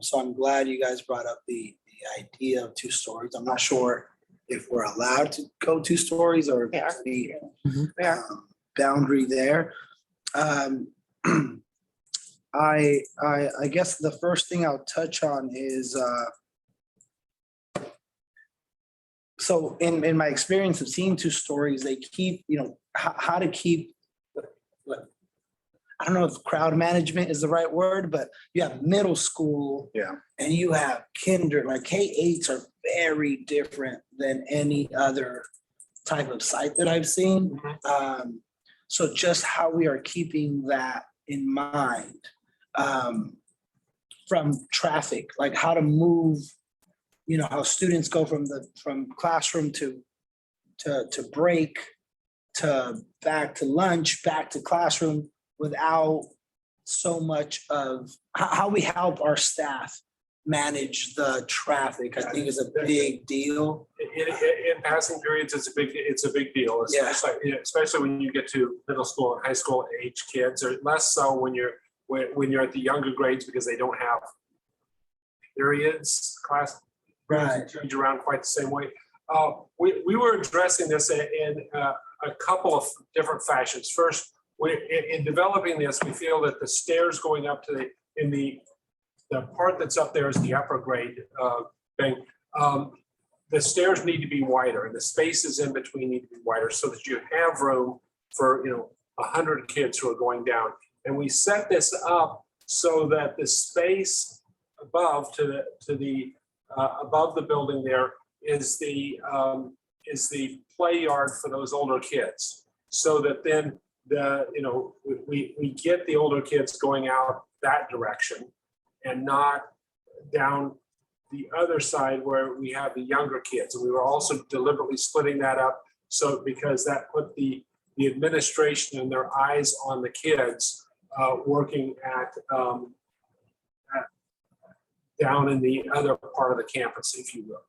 So I'm glad you guys brought up the idea of 2 stories. I'm not sure if we're allowed to go 2 stories or if there's the boundary there. I guess the first thing I'll touch on is so in my experience of seeing 2 stories, they keep, how to keep, I don't know if crowd management is the right word, but you have middle school. Yeah. And you have kinder, like K-8s are very different than any other type of site that I've seen. So just how we are keeping that in mind from traffic, like how to move, how students go from classroom to break, to back to lunch, back to classroom, without so much of how we help our staff manage the traffic, I think is a big deal. In passing periods, it's a big deal, Yeah. especially when you get to middle school and high school age kids, or less so when you're at the younger grades because they don't have periods, class Right. change around quite the same way. We were addressing this in a couple of different fashions. First, in developing this, we feel that the stairs going up to the part that's up there is the upper grade thing. The stairs need to be wider and the spaces in between need to be wider so that you have room for, 100 kids who are going down. And we set this up so that the space above above the building there is the play yard for those older kids. So that then we get the older kids going out that direction and not down the other side where we have the younger kids. And we were also deliberately splitting that up because that put the administration and their eyes on the kids working at down in the other part of the campus, if you will.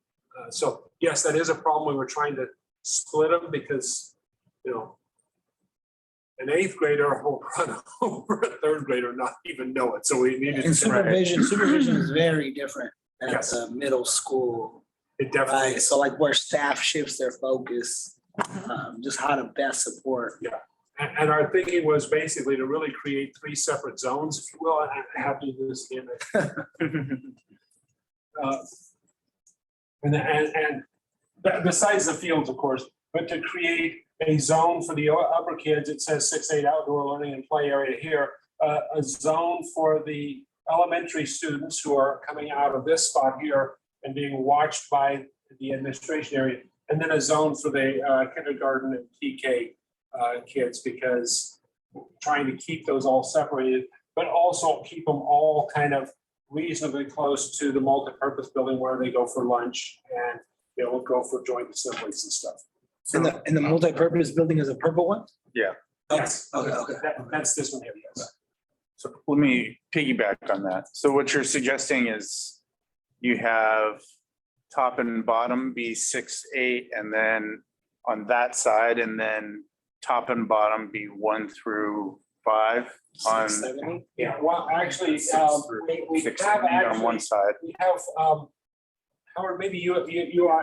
So yes, that is a problem. We were trying to split them because, an 8th grader will run over a 3rd grader and not even know it. So we needed And to separate. supervision is very different at Yes. the middle school. It definitely Right, so like where staff shifts their focus, just how to best support. And our thinking was basically to really create 3 separate zones, if you will. I'm happy to do this again. And besides the fields, of course, but to create a zone for the upper kids, it says 6-8 outdoor learning and play area here, a zone for the elementary students who are coming out of this spot here and being watched by the administration area, and then a zone for the kindergarten and TK kids, because trying to keep those all separated, but also keep them all kind of reasonably close to the multipurpose building where they go for lunch and go for joint assemblies and stuff. And the multipurpose building is a purple one? Yeah. Yes. Okay. That's this one here, yes. So let me piggyback on that. So what you're suggesting is you have top and bottom be 6, 8, and then on that side, and then top and bottom be 1 through 5 on 6, 7, 8? Yeah, well, actually, we 6 have on one actually, side. we have, Howard, maybe you ought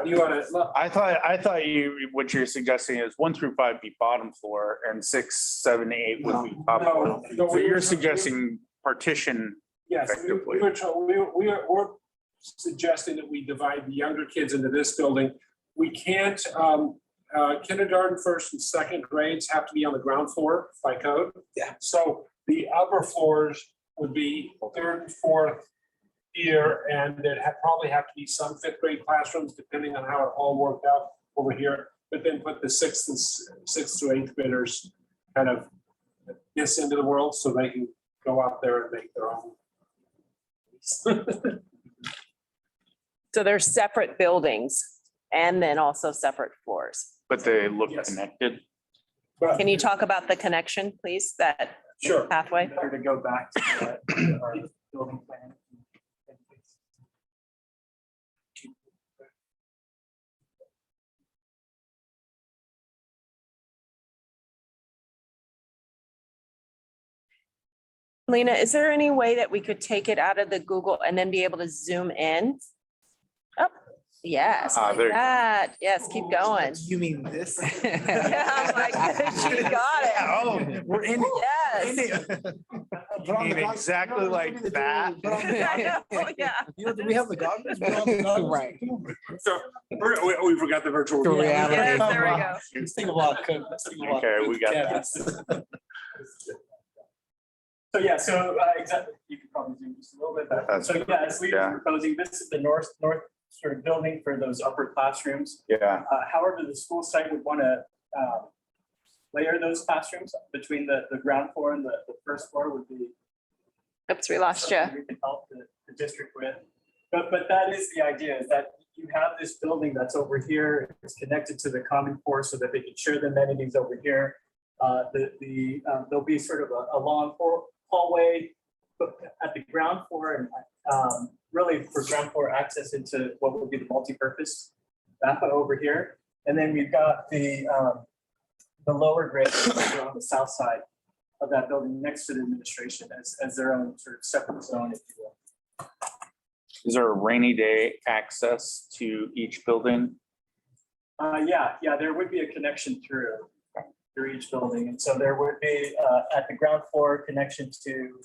to, I thought what you're suggesting is 1 through 5 be bottom floor and 6, 7, 8 would be top No, floor. no, So we you're were- suggesting partition. yes, effectively. we're suggesting that we divide the younger kids into this building. We can't, kindergarten, 1st and 2nd grades have to be on the ground floor by code. Yeah. So the upper floors would be 3rd and 4th here, and there'd probably have to be some 5th grade classrooms, depending on how it all worked out over here. But then put the 6th through 8th graders kind of this into the world so they can go out there and make their own. So they're separate buildings and then also separate floors. But they look Yes. connected. But- Can you talk about the connection, please, that Sure. pathway? Better to go back to our building plan. Lena, is there any way that we could take it out of the Google and then be able to zoom in? Oh, yes, Ah, like there you go. that. Yes, keep going. You mean this? Yeah, my goodness, you got it. Oh, we're in it. Yes. Put on the mean goggles. exactly like that? Put on the I goggles. know, yeah. Do we have the goggles? Put on the goggles. Right. So we forgot the virtual. The reality. Yes, there we go. Let's think about. Okay, we got that. So yeah, exactly, you could probably zoom just a little bit back. That's- So yeah, as we yeah. were proposing, this is the north sort of building for those upper classrooms. Yeah, However, the school site would want to layer those classrooms between the ground floor and the 1st floor would be. Oops, we lost you. something we can help the district with. But that is the idea, is that you have this building that's over here, it's connected to the common core so that they can share the amenities over here. There'll be sort of a long hallway at the ground floor, and really for ground floor access into what would be the multipurpose bathroom over here. And then we've got the lower grade on the south side of that building next to the administration as their own sort of separate zone, if you will. Is there a rainy day access to each building? Yeah, there would be a connection through each building. And so there would be at the ground floor connection to,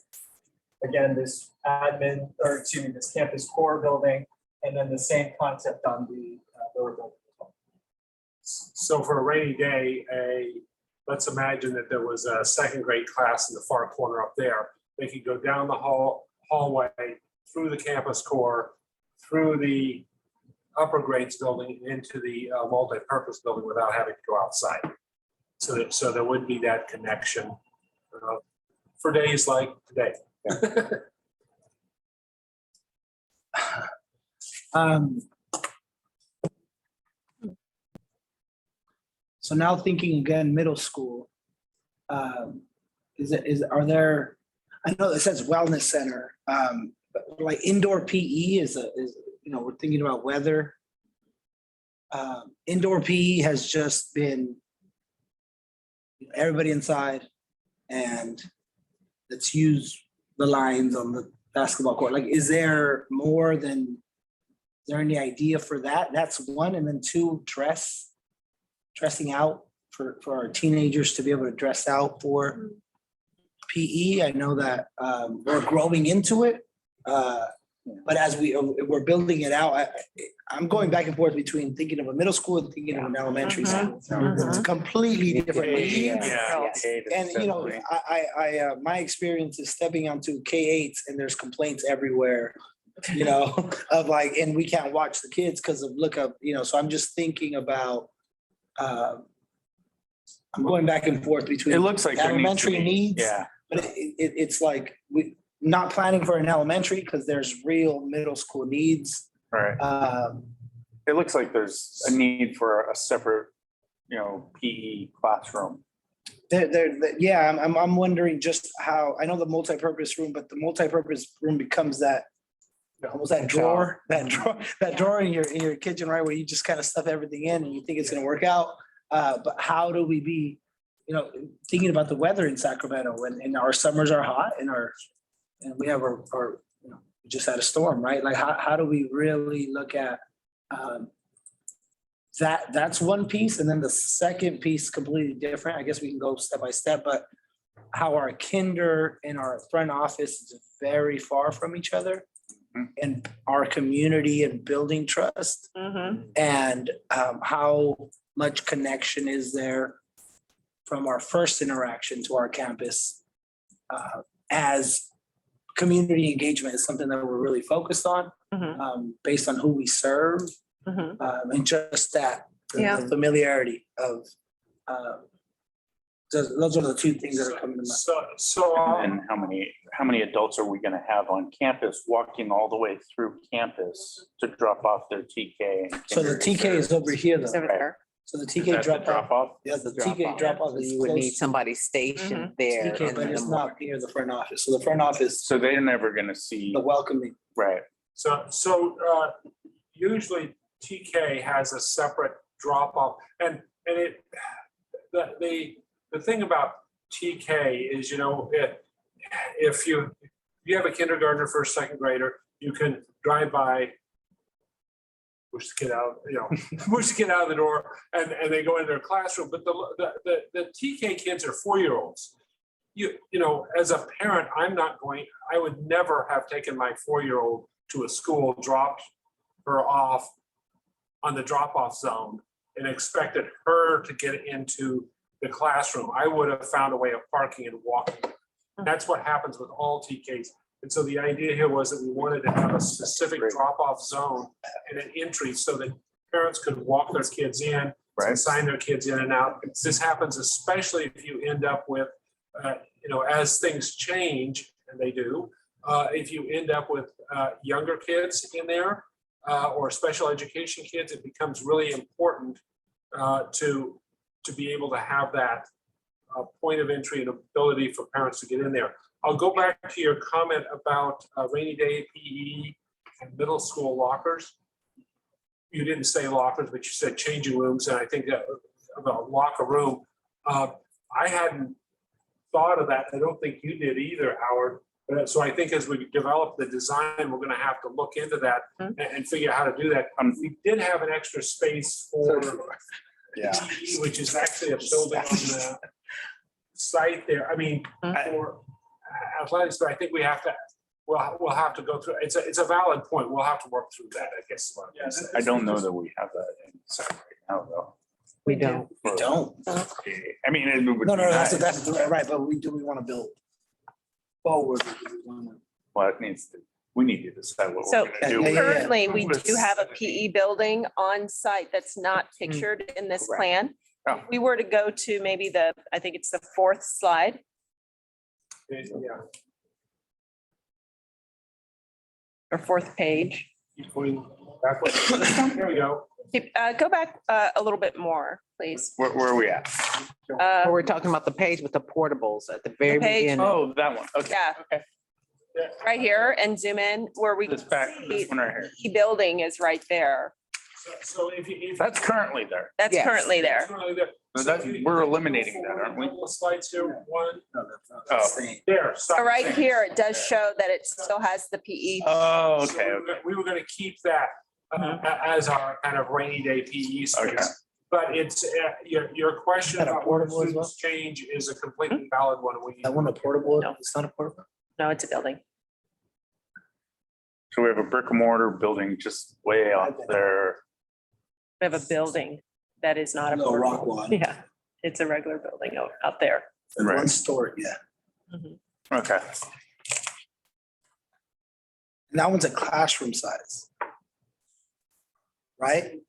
again, this admin, or excuse me, this campus core building, and then the same concept on the lower building. So for a rainy day, let's imagine that there was a second grade class in the far corner up there. They could go down the hallway, through the campus core, through the upper grades building into the multi-purpose building without having to go outside. So there would be that connection for days like today. So now thinking again, middle school, are there, I know it says wellness center, but like indoor PE is, we're thinking about weather. Indoor PE has just been everybody inside and let's use the lines on the basketball court. Like, is there more than, is there any idea for that? That's one. And then two, dressing out for our teenagers to be able to dress out for PE. I know that we're growing into it. But as we're building it out, I'm going back and forth between thinking of a middle school and thinking of an elementary school. It's completely different needs. And, I my experience is stepping onto K-8s and there's complaints everywhere, of like, and we can't watch the kids because of so I'm just thinking about, I'm going back and forth between. It looks like there needs to elementary be- needs. Yeah, But it's like, we not planning for an elementary because there's real middle school needs. right. It looks like there's a need for a separate, PE classroom. I'm wondering just how, I know the multipurpose room, but the multipurpose room becomes that, almost that drawer in your kitchen, right, where you just kind of stuff everything in and you think it's gonna work out. But how do we be, thinking about the weather in Sacramento and our summers are hot and we have our we just had a storm, right? Like how do we really look at that's one piece. And then the second piece completely different. I guess we can go step by step, but how our kinder and our front office is very far from each other and our community and building trust and how much connection is there from our first interaction to our campus as community engagement is something that we're really focused on based on who we serve and just that the familiarity of those are the two things that are coming to mind. And how many adults are we gonna have on campus walking all the way through campus to drop off their TK? and So the TK is over here though. Right. So the Is TK that the drop off. Yeah, the TK drop off So is you would need close. somebody stationed there. TK, in but the it's morning. not near the front office. So the front office, So they're never gonna see, the welcoming. right, So usually TK has a separate drop off and the thing about TK is, if you have a kindergartner, first, second grader, you can drive by, push the kid out, push the kid out of the door and they go in their classroom. But the TK kids are 4-year-olds. As a parent, I would never have taken my 4-year-old to a school, dropped her off on the drop-off zone and expected her to get into the classroom. I would have found a way of parking and walking. That's what happens with all TKs. And so the idea here was that we wanted to have a specific drop-off zone and an entry so that parents could walk their kids in, right. sign their kids in and out. This happens especially if you end up with, as things change, and they do, if you end up with younger kids in there or special education kids, it becomes really important to be able to have that point of entry and ability for parents to get in there. I'll go back to your comment about rainy day PE and middle school lockers. You didn't say lockers, but you said changing rooms, and I think that about locker room. I hadn't thought of that. I don't think you did either, Howard. But so I think as we develop the design, we're gonna have to look into that and figure out how to do that. We did have an extra space for PE, which is actually a building on the site there. I mean, for athletics, but I think we'll have to go through. It's a valid point. We'll have to work through that, I guess. is what I'm saying. I don't know that we have that in site right now, though. We don't. We don't. I mean, it would No, be no, nice. that's right, but we want to build forward. We wanna- Well, it needs to, we need to decide what So we're gonna do. Yeah, yeah, yeah. currently, we do have a PE building on site that's not pictured in this Correct. plan. Oh. If we were to go to maybe I think it's the fourth slide, Yeah. or fourth page. Keep going backwards. There we go. Go back a little bit more, please. Where are we at? We're talking about the page with the portables at the very The page- beginning. Oh, that one. Okay. Yeah, Okay. right here, and zoom in where we. This back, this one right here. PE building is right there. So if. That's currently there. That's Yes. currently there. So that- we're eliminating that, aren't we? Couple of Slides here, one, No, that's not Oh. the same. there. stop. So right here, it does show that it still has the PE. Oh, So okay, we were okay. gonna- We were gonna keep that as our kind of rainy day PE Okay. space. But it's, your question Is that a about where portable as students change is a completely valid one. We need That one a portable? No. It's not a portable. No, it's a building. So we have a brick and mortar building just way out there. We have a building that is not a. No, rock portable. wall. Yeah, it's a regular building out there. Right. One story, yeah. Okay. And that one's a classroom size. Right?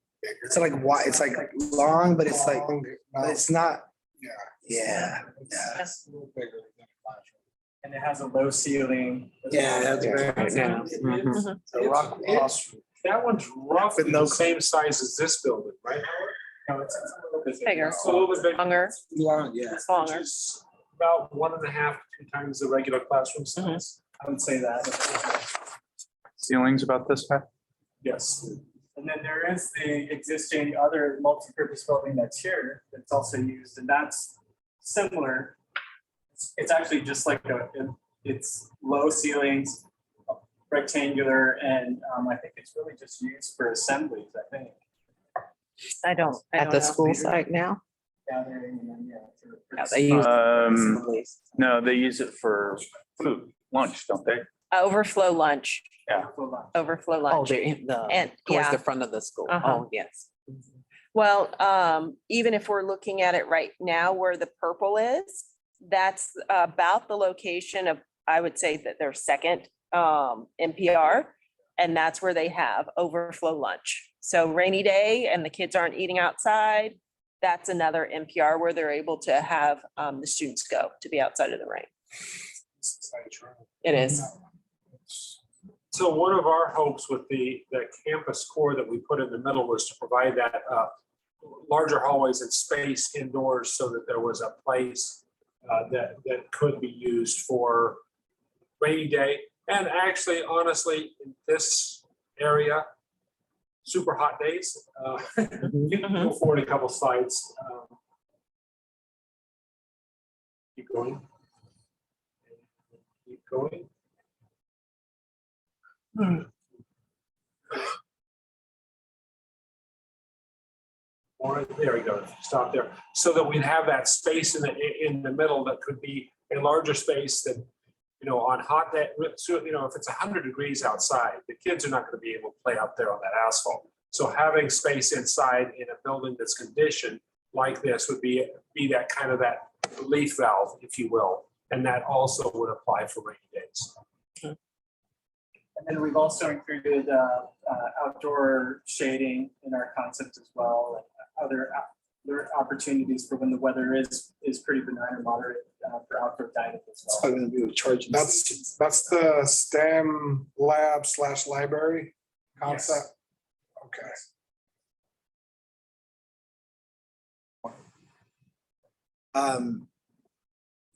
It's like wide, it's like long, but it's like, but it's not. Yeah, yeah. And it has a low ceiling. Yeah, that's very. Right now. Mhm. A rock wall. That one's roughly With no- the same size as this building, right? No, it's a little bit Bigger. It's a little bit bigger. Longer, Long, yeah. it's Which longer. is about 1.5 to 2 times the regular classroom size. I would say that. Ceilings about this high? Yes. And then there is the existing other multi-purpose building that's here, that's also used, and that's similar. It's actually just like it's low ceilings, rectangular, and I think it's really just used for assemblies, I think. I don't At the know. school site now? Gathering and then, for Yeah, they use. assemblies. No, they use it for food, lunch, don't they? Overflow lunch, for lunch. overflow Oh, lunch. they're in the, And, towards yeah. the front of the school. Uh-huh. Oh, yes. Well, even if we're looking at it right now where the purple is, that's about the location of, I would say that their second NPR. And that's where they have overflow lunch. So rainy day and the kids aren't eating outside, that's another NPR where they're able to have the students go to be outside of the rain. It is. So one of our hopes with the campus core that we put in the middle was to provide that larger hallways and space indoors so that there was a place that could be used for rainy day. And actually, honestly, in this area, super hot days. You can go forward a couple slides. Keep going. Keep going. Or there we go, stop there. So that we'd have that space in the middle that could be a larger space that, you know, on hot day, so, you know, if it's 100 degrees outside, the kids are not going to be able to play out there on that asphalt. So having space inside in a building that's conditioned like this would be that kind of that relief valve, if you will. And that also would apply for rainy days. And then we've also included outdoor shading in our concept as well, and other opportunities for when the weather is pretty benign or moderate for outdoor dining as It's well. probably gonna be with charging. That's the STEM lab / library concept. Okay.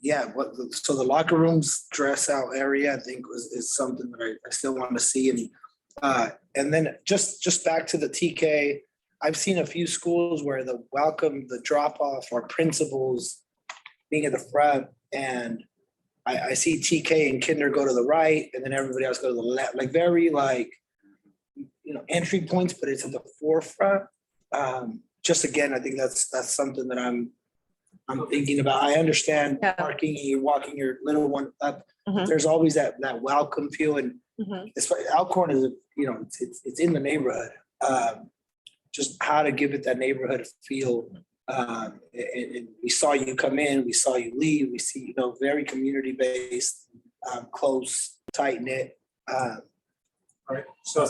Yeah, so the locker rooms dress out area, I think is something that I still want to see. And And then just back to the TK, I've seen a few schools where the welcome, the drop off are principals being at the front, and I see TK and kinder go to the right and then everybody else go to the left, like very like, entry points, but it's at the forefront. Just again, I think that's something that I'm thinking about. I understand Yeah. parking, and you're walking your little one up. Mhm. There's always that welcome feel, and Mhm. Alcorn is, it's in the neighborhood. Just how to give it that neighborhood feel. And we saw you come in, we saw you leave, we see, very community-based, close, tight-knit. Right, so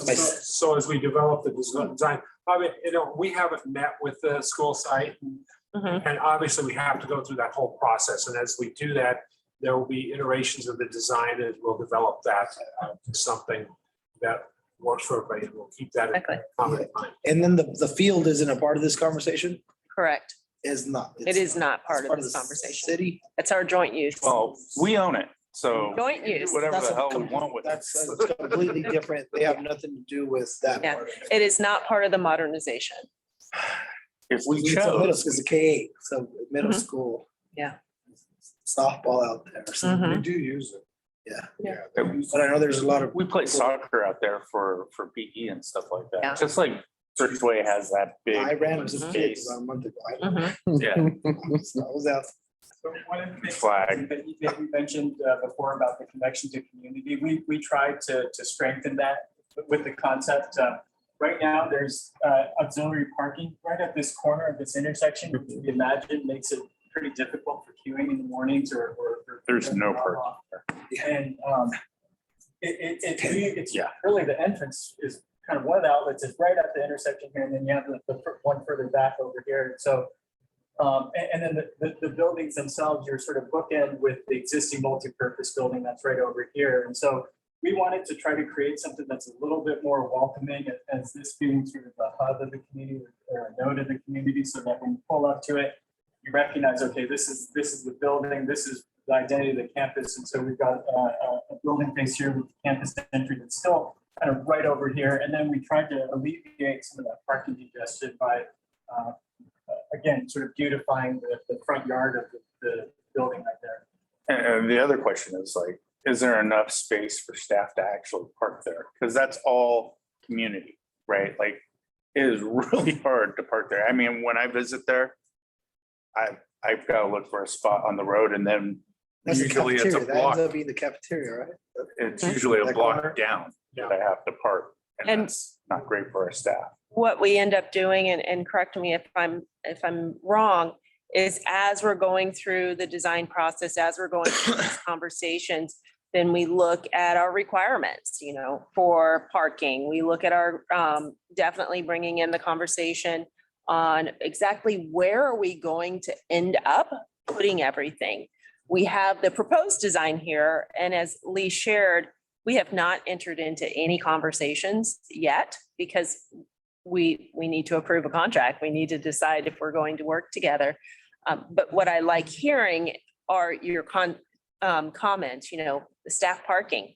as we develop the design, I mean, we haven't met with the school site. Mhm. And obviously we have to go through that whole process. And as we do that, there will be iterations of the design and we'll develop that to something that works for everybody. And we'll keep that in Exactly. common mind. And then the field isn't a part of this conversation? Correct. Is not. It is not part It's of this the conversation. City. It's our joint use. Well, we own it, so Joint we do use. whatever That's the a hell we com- want with it. That's completely different. They have nothing to do with that Yeah. part of it. It is not part of the modernization. If we It's a middle chose, school, it's a K-8, so middle Mhm. school. Yeah. Softball out there. So, Mhm. We do use it. yeah. Yeah. But I know there's a lot of. we play soccer out there for PE and stuff like Yeah. that, just like Churchway has that big. I ran as a open kid space. about a month ago. Mhm. Yeah, I was out. So one of the things Flag. that you mentioned before about the connection to community, we tried to strengthen that with the concept. Right now, there's auxiliary parking right at this corner of this intersection, which you imagine makes it pretty difficult for queuing in the mornings or. There's no parking. And it's Yeah. really the entrance is kind of one of the outlets is right at the intersection here, and then you have the one further back over here. So, and then the buildings themselves, you're sort of bookend with the existing multipurpose building that's right over here. And so we wanted to try to create something that's a little bit more welcoming as this being sort of the hub of the community or a node of the community, so that when you pull up to it, you recognize, okay, this is the building, this is the identity of the campus. And so we've got a building face here with the campus entry that's still kind of right over here. And then we tried to alleviate some of that parking congestion by, again, sort of beautifying the front yard of the building right there. And the other question is like, is there enough space for staff to actually park there? Because that's all community, right? Like, it is really hard to park there. I mean, when I visit there, I've got to look for a spot on the road, and then That's the usually it's cafeteria. a That ends block. up being the cafeteria, right? It's usually a That block corner? down that I have to park, and And- that's not great for our staff. What we end up doing, and correct me if I'm wrong, is as we're going through the design process, as we're going through these conversations, then we look at our requirements, for parking. We look at our, definitely bringing in the conversation on exactly where are we going to end up putting everything. We have the proposed design here, and as Lee shared, we have not entered into any conversations yet because we need to approve a contract. We need to decide if we're going to work together. But what I like hearing are your comments, the staff parking.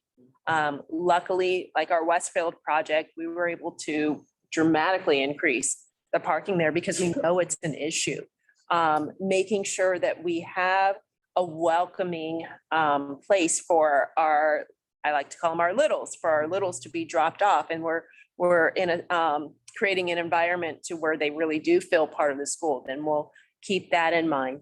Luckily, like our Westfield project, we were able to dramatically increase the parking there because we know it's an issue. Making sure that we have a welcoming place for our, I like to call them our littles, for our littles to be dropped off. And we're in a creating an environment to where they really do feel part of the school. Then we'll keep that in mind.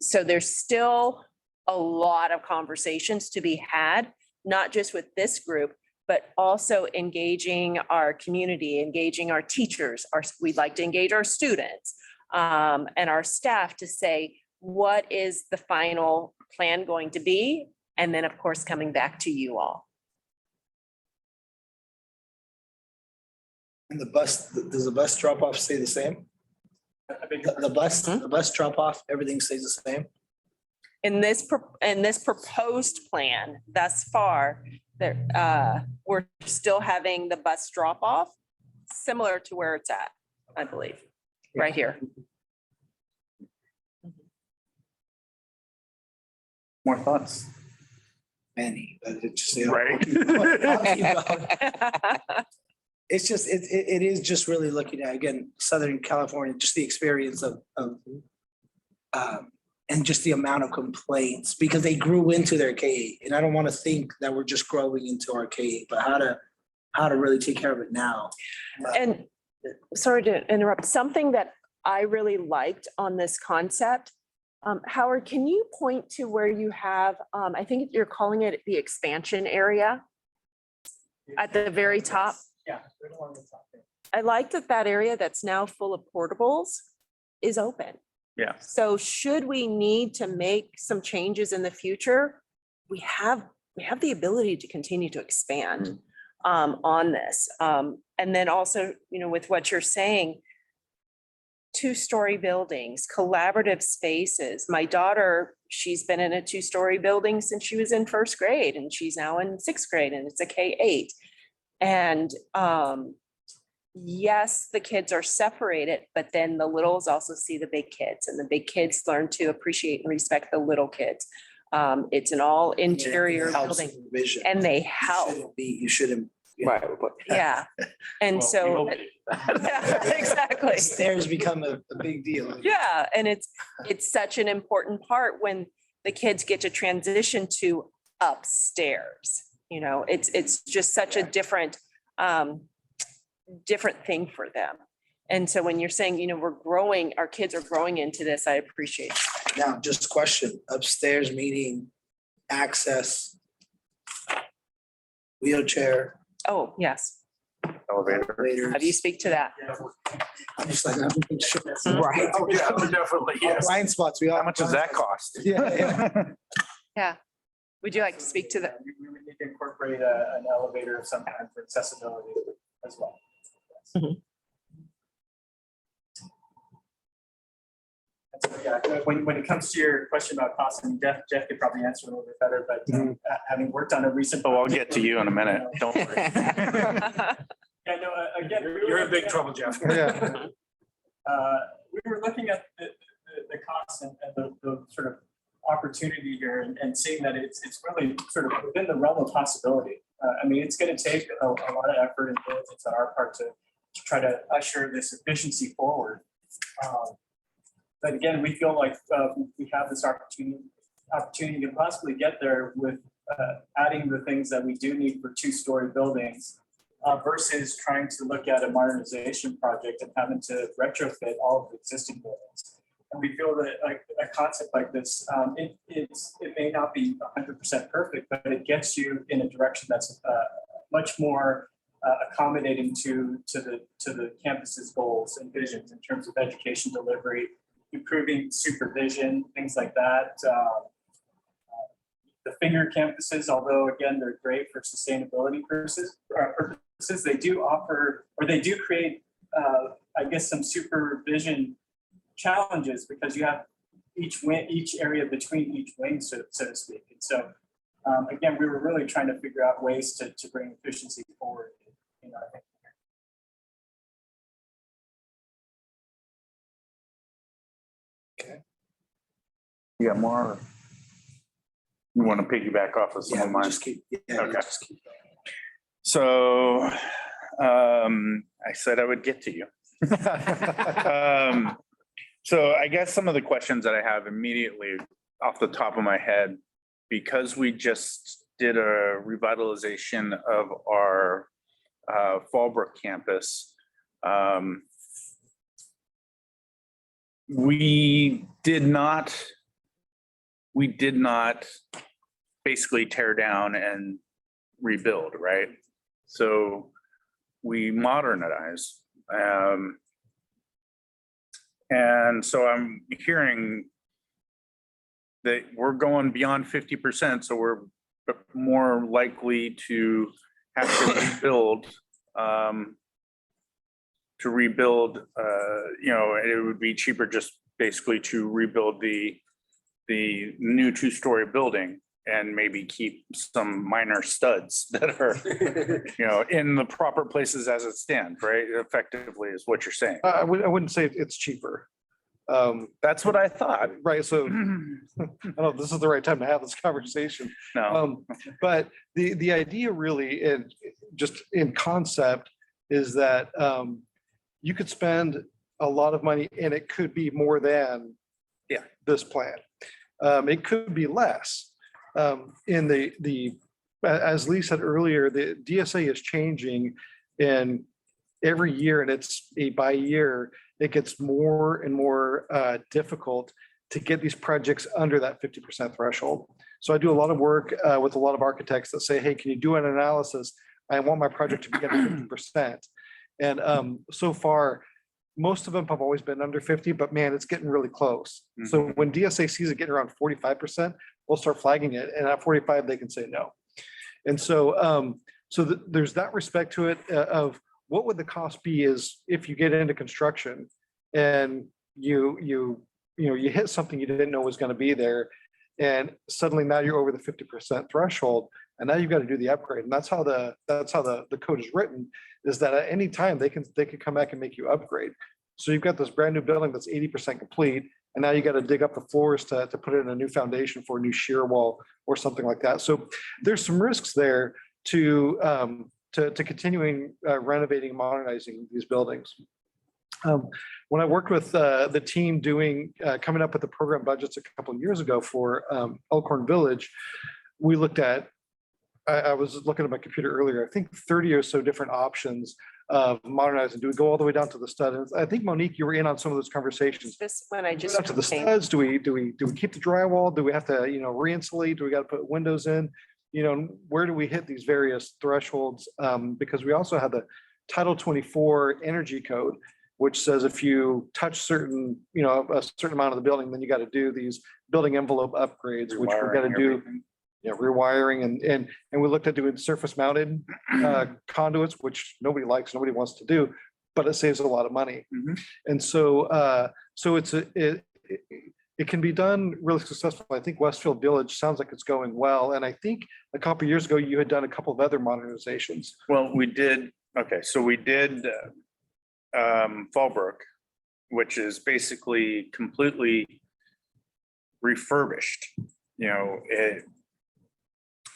So there's still a lot of conversations to be had, not just with this group, but also engaging our community, engaging our teachers. We'd like to engage our students and our staff to say, what is the final plan going to be? And then, of course, coming back to you all. And the bus, does the bus drop off stay the same? I think The bus drop off, everything stays the same? In this proposed plan thus far, there, we're still having the bus drop off similar to where it's at, I believe, right here. More thoughts? many, but it's just. Right. It's just, it is just really looking at, again, Southern California, just the experience of, and just the amount of complaints, because they grew into their K, and I don't want to think that we're just growing into our K, but how to really take care of it now. And sorry to interrupt, something that I really liked on this concept, Howard, can you point to where you have, I think you're calling it the expansion area at the very top? Yeah. right along the top there. I like that that area that's now full of portables is open. Yeah. So should we need to make some changes in the future, we have the ability to continue to expand on this. And then also, with what you're saying, two-story buildings, collaborative spaces. My daughter, she's been in a two-story building since she was in first grade, and she's now in sixth grade, and it's a K-8. And yes, the kids are separated, but then the littles also see the big kids, and the big kids learn to appreciate and respect the little kids. It's an all interior It helps building, with vision. and they You help. shouldn't be- You shouldn't. Right. Yeah. And Well, we so, hope yeah, exactly. Stairs become a big deal. Yeah, and it's such an important part when the kids get to transition to upstairs. It's just such a different thing for them. And so when you're saying, we're growing, our kids are growing into this, I appreciate it. Now, just question, upstairs meaning access, wheelchair, Oh, yes. Elevator. elevator. How do you speak to that? I'm just like, I'm making sure. Right. Oh, yeah, definitely, yes. Blind spots. We all. How much does that cost? Yeah. Would you like to speak to that? We would need to incorporate an elevator of some kind for accessibility as well. Yeah, when it comes to your question about cost, and Jeff could probably answer a little bit better, but having worked on a recent. Oh, I'll get to you in a minute. Don't worry. Yeah, no, again. You're in big trouble, Jeff. Yeah. We were looking at the costs and the sort of opportunity here and seeing that it's really sort of within the realm of possibility. It's going to take a lot of effort and diligence on our part to try to usher this efficiency forward. But again, we feel like we have this opportunity to possibly get there with adding the things that we do need for two-story buildings versus trying to look at a modernization project and having to retrofit all of the existing buildings. And we feel that a concept like this, it may not be 100% perfect, but it gets you in a direction that's much more accommodating to the campus's goals and visions in terms of education delivery, improving supervision, things like that. The finger campuses, although again, they're great for sustainability purposes, they do offer, or they do create, I guess, some supervision challenges because you have each area between each wing, so to speak. And so, again, we were really trying to figure out ways to bring efficiency forward. I think. You got more? You want to piggyback off of some Yeah, of mine? just keep. Yeah, Okay. just keep. So I said I would get to you. So I guess some of the questions that I have immediately off the top of my head, because we just did a revitalization of our Fallbrook campus. We did not basically tear down and rebuild, right? So we modernized. And so I'm hearing that we're going beyond 50%, so we're more likely to have to rebuild. It would be cheaper just basically to rebuild the new two-story building and maybe keep some minor studs that are, in the proper places as it stands, right? Effectively is what you're saying. I wouldn't say it's cheaper. That's what I thought. Right, so I don't know if this is the right time to have this conversation. No, But the idea really, and just in concept, is that you could spend a lot of money and it could be more than this plan. It could be less. In as Lee said earlier, the DSA is changing and every year, and it's by year, it gets more and more difficult to get these projects under that 50% threshold. So I do a lot of work with a lot of architects that say, hey, can you do an analysis? I want my project to be under 50%. And so far, most of them have always been under 50, but man, it's getting really close. So when DSA sees it getting around 45%, we'll start flagging it. And at 45, they can say no. And so, there's that respect to it of what would the cost be is if you get into construction and you hit something you didn't know was going to be there, and suddenly now you're over the 50% threshold, and now you've got to do the upgrade. And that's how the code is written, is that at any time they can come back and make you upgrade. So you've got this brand new building that's 80% complete, and now you got to dig up the floors to put in a new foundation for a new shear wall or something like that. So there's some risks there to continuing renovating and modernizing these buildings. When I worked with the team coming up with the program budgets a couple of years ago for Elkhorn Village, we looked at, I was looking at my computer earlier, I think 30 or so different options of modernizing. Do we go all the way down to the studs? I think Monique, you were in on some of those conversations. This one I just. Up to the studs, do we keep the drywall? Do we have to, re-insulate? Do we got to put windows in? Where do we hit these various thresholds? Because we also have the Title 24 energy code, which says if you touch certain, a certain amount of the building, then you got to do these building envelope upgrades, which we're going to do. Rewiring and we looked at doing surface mounted conduits, which nobody likes, nobody wants to do, but it saves a lot of money. And so it can be done really successfully. I think Westfield Village sounds like it's going well. And I think a couple of years ago, you had done a couple of other modernizations. well, we did. Okay, so we did Fallbrook, which is basically completely refurbished.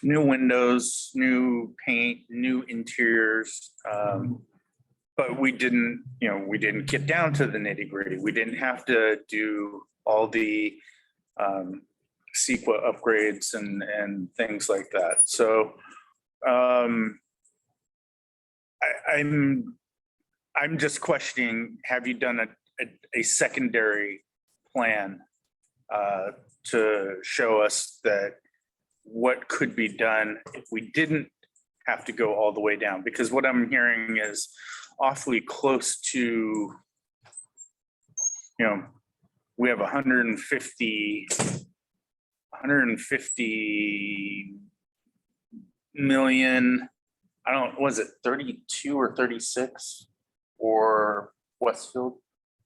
New windows, new paint, new interiors. But we didn't get down to the nitty gritty. We didn't have to do all the CEQA upgrades and things like that. So I'm just questioning, have you done a secondary plan to show us that what could be done if we didn't have to go all the way down? Because what I'm hearing is awfully close to, we have 150 million, was it 32 or 36 or Westfield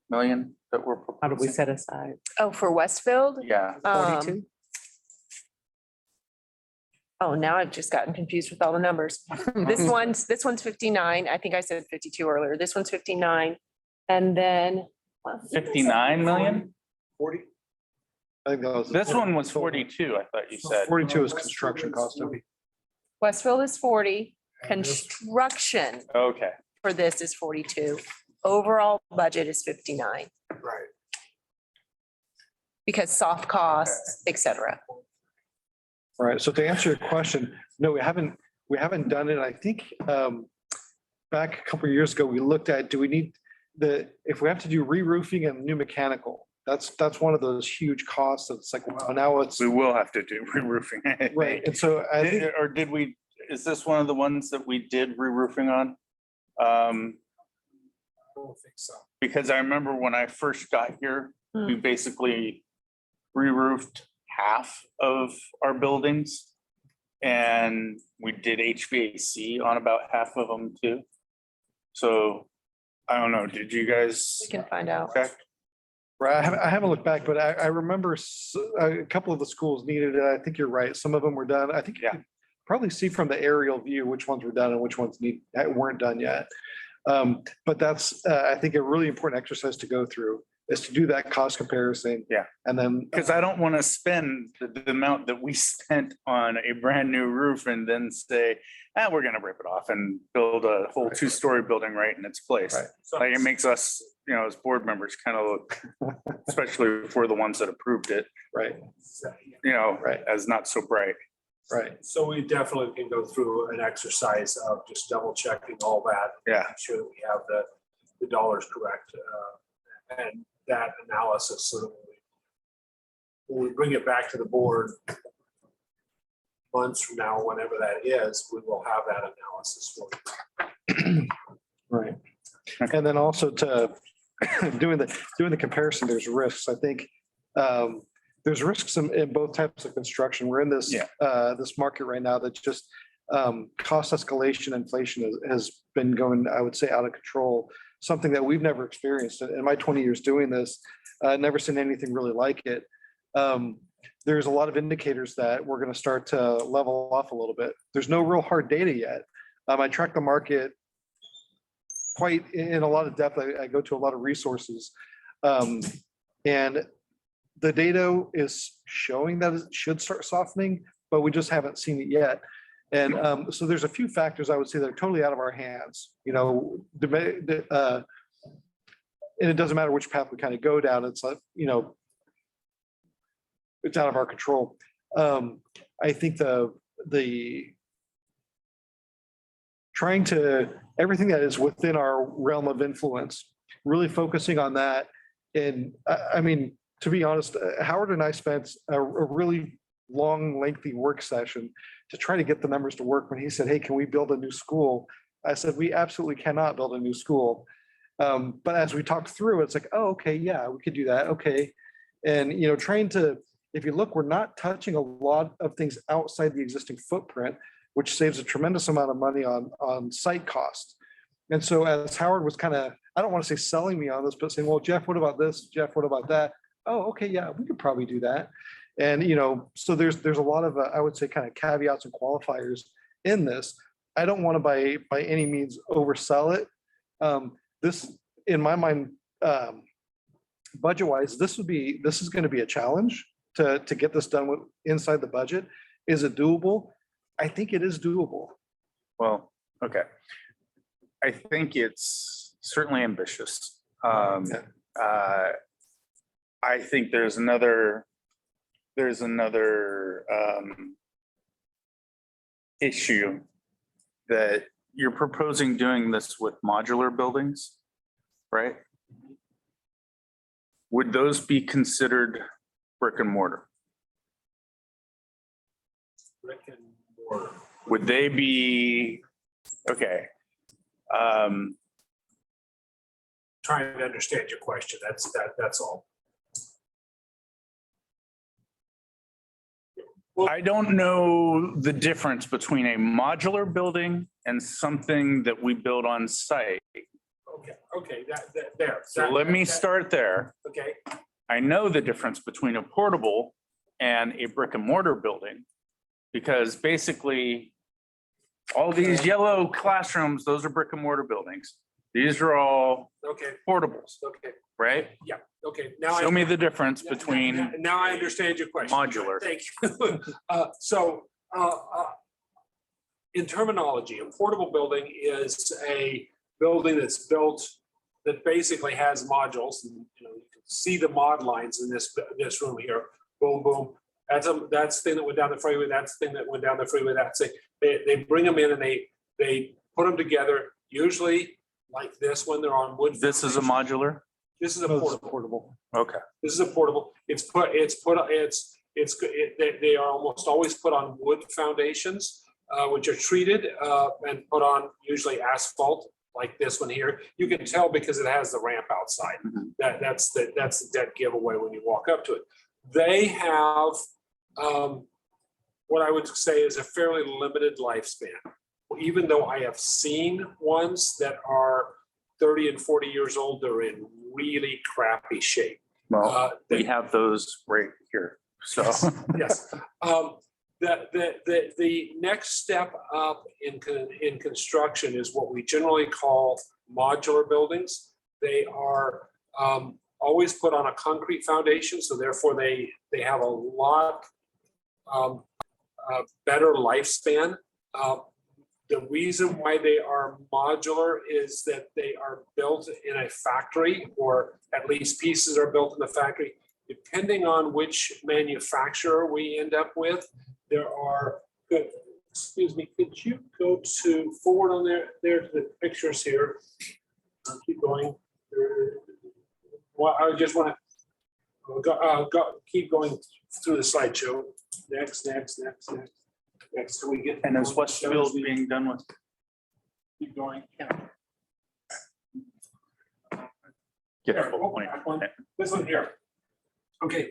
million that we're proposing? How do we set aside? Oh, for Westfield? Yeah. 42? Oh, now I've just gotten confused with all the numbers. This one's 59. I think I said 52 earlier. This one's 59. And then. 59 million? 40? I think that was. This one was 42, I thought you said. 42 is construction cost. Westfield is 40. And this- Construction Okay, for this is 42. Overall budget is 59 Right. because soft costs, et cetera. All right, so to answer your question, no, we haven't done it. I think back a couple of years ago, we looked at, do we need if we have to do re-roofing and new mechanical, that's one of those huge costs. It's like, well, now it's. we will have to do re-roofing. Right, and so I think, Or did we, is this one of the ones that we did re-roofing on? I don't think so. Because I remember when I first got here, we basically re-roofed half of our buildings. And we did HVAC on about half of them too. So I don't know, did you guys We can find out. check? right, I haven't looked back, but I remember a couple of the schools needed it. I think you're right. Some of them were done. I think you Yeah. could probably see from the aerial view which ones were done and which ones weren't done yet. But that's, I think, a really important exercise to go through. is to do that cost comparison. Yeah. And then. Because I don't want to spend the amount that we spent on a brand new roof and then say, we're gonna rip it off and build a whole Right. 2-story building right in its place. Right. Like it makes us, as board members kind of look, especially if we're the ones that approved it, Right, Right. as not so bright. right. So we definitely can go through an exercise of just double checking all that. Yeah. Make sure that we have the dollars correct, and that analysis. So that when we bring it back to the board months from now, whenever that is, we will have that analysis for you. Right. And then also to doing the comparison, there's risks. I think there's risks in both types of construction. We're in this this market right now that just cost escalation, inflation has been going, I would say, out of control. Something that we've never experienced in my 20 years doing this. Never seen anything really like it. There's a lot of indicators that we're going to start to level off a little bit. There's no real hard data yet. I track the market quite in a lot of depth. I go to a lot of resources. And the data is showing that it should start softening, but we just haven't seen it yet. And so there's a few factors I would say that are totally out of our hands. And it doesn't matter which path we kind of go down. It's like, it's out of our control. I think the trying to, everything that is within our realm of influence, really focusing on that. And I mean, to be honest, Howard and I spent a really long, lengthy work session to try to get the numbers to work. When he said, hey, can we build a new school? I said, we absolutely cannot build a new school. But as we talked through, it's like, oh, okay, yeah, we could do that. Okay. And, trying to, if you look, we're not touching a lot of things outside the existing footprint, which saves a tremendous amount of money on site costs. And so as Howard was kind of, I don't want to say selling me on this, but saying, well, Jeff, what about this? Jeff, what about that? Oh, okay, yeah, we could probably do that. And, so there's a lot of, I would say, kind of caveats and qualifiers in this. I don't want to by any means oversell it. This, in my mind, budget-wise, this is going to be a challenge to get this done inside the budget. Is it doable? I think it is doable. Well, okay. I think it's certainly ambitious. I think there's another issue that you're proposing doing this with modular buildings, right? Would those be considered brick and mortar? Brick and mortar. Would they be, okay. Trying to understand your question. That's all. I don't know the difference between a modular building and something that we build on site. Okay, there. So let me start there. Okay, I know the difference between a portable and a brick and mortar building, because basically all these yellow classrooms, those are brick and mortar buildings. These are all okay, portables, okay, yeah. yeah, okay. Now Show me the difference Yeah, between Now I understand your question. modular. Thank you. In terminology, a portable building is a building that's built that basically has modules. And, you can see the mod lines in this room here. Boom, boom. That's the thing that went down the freeway. That's the thing that went down the freeway. That's it. They bring them in and they put them together. Usually like this when they're on wood. This is a modular? This is a portable. Okay. This is a portable. They are almost always put on wood foundations, which are treated and put on usually asphalt like this one here. You can tell because it has the ramp outside. Mhm. That's the dead giveaway when you walk up to it. They have what I would say is a fairly limited lifespan. Even though I have seen ones that are 30 and 40 years old, they're in really crappy shape. Well, we They- have those right here. So, Yes. The next step up in construction is what we generally call modular buildings. They are always put on a concrete foundation, so therefore they have a lot better lifespan. The reason why they are modular is that they are built in a factory, or at least pieces are built in the factory. Depending on which manufacturer we end up with, there are, excuse me, could you go to forward on there to the pictures here? Keep going. Well, I just want to keep going through the slideshow. Next. Can we get? And is Westfield being done with? Keep going. Get Here, a full point. This one here. Okay,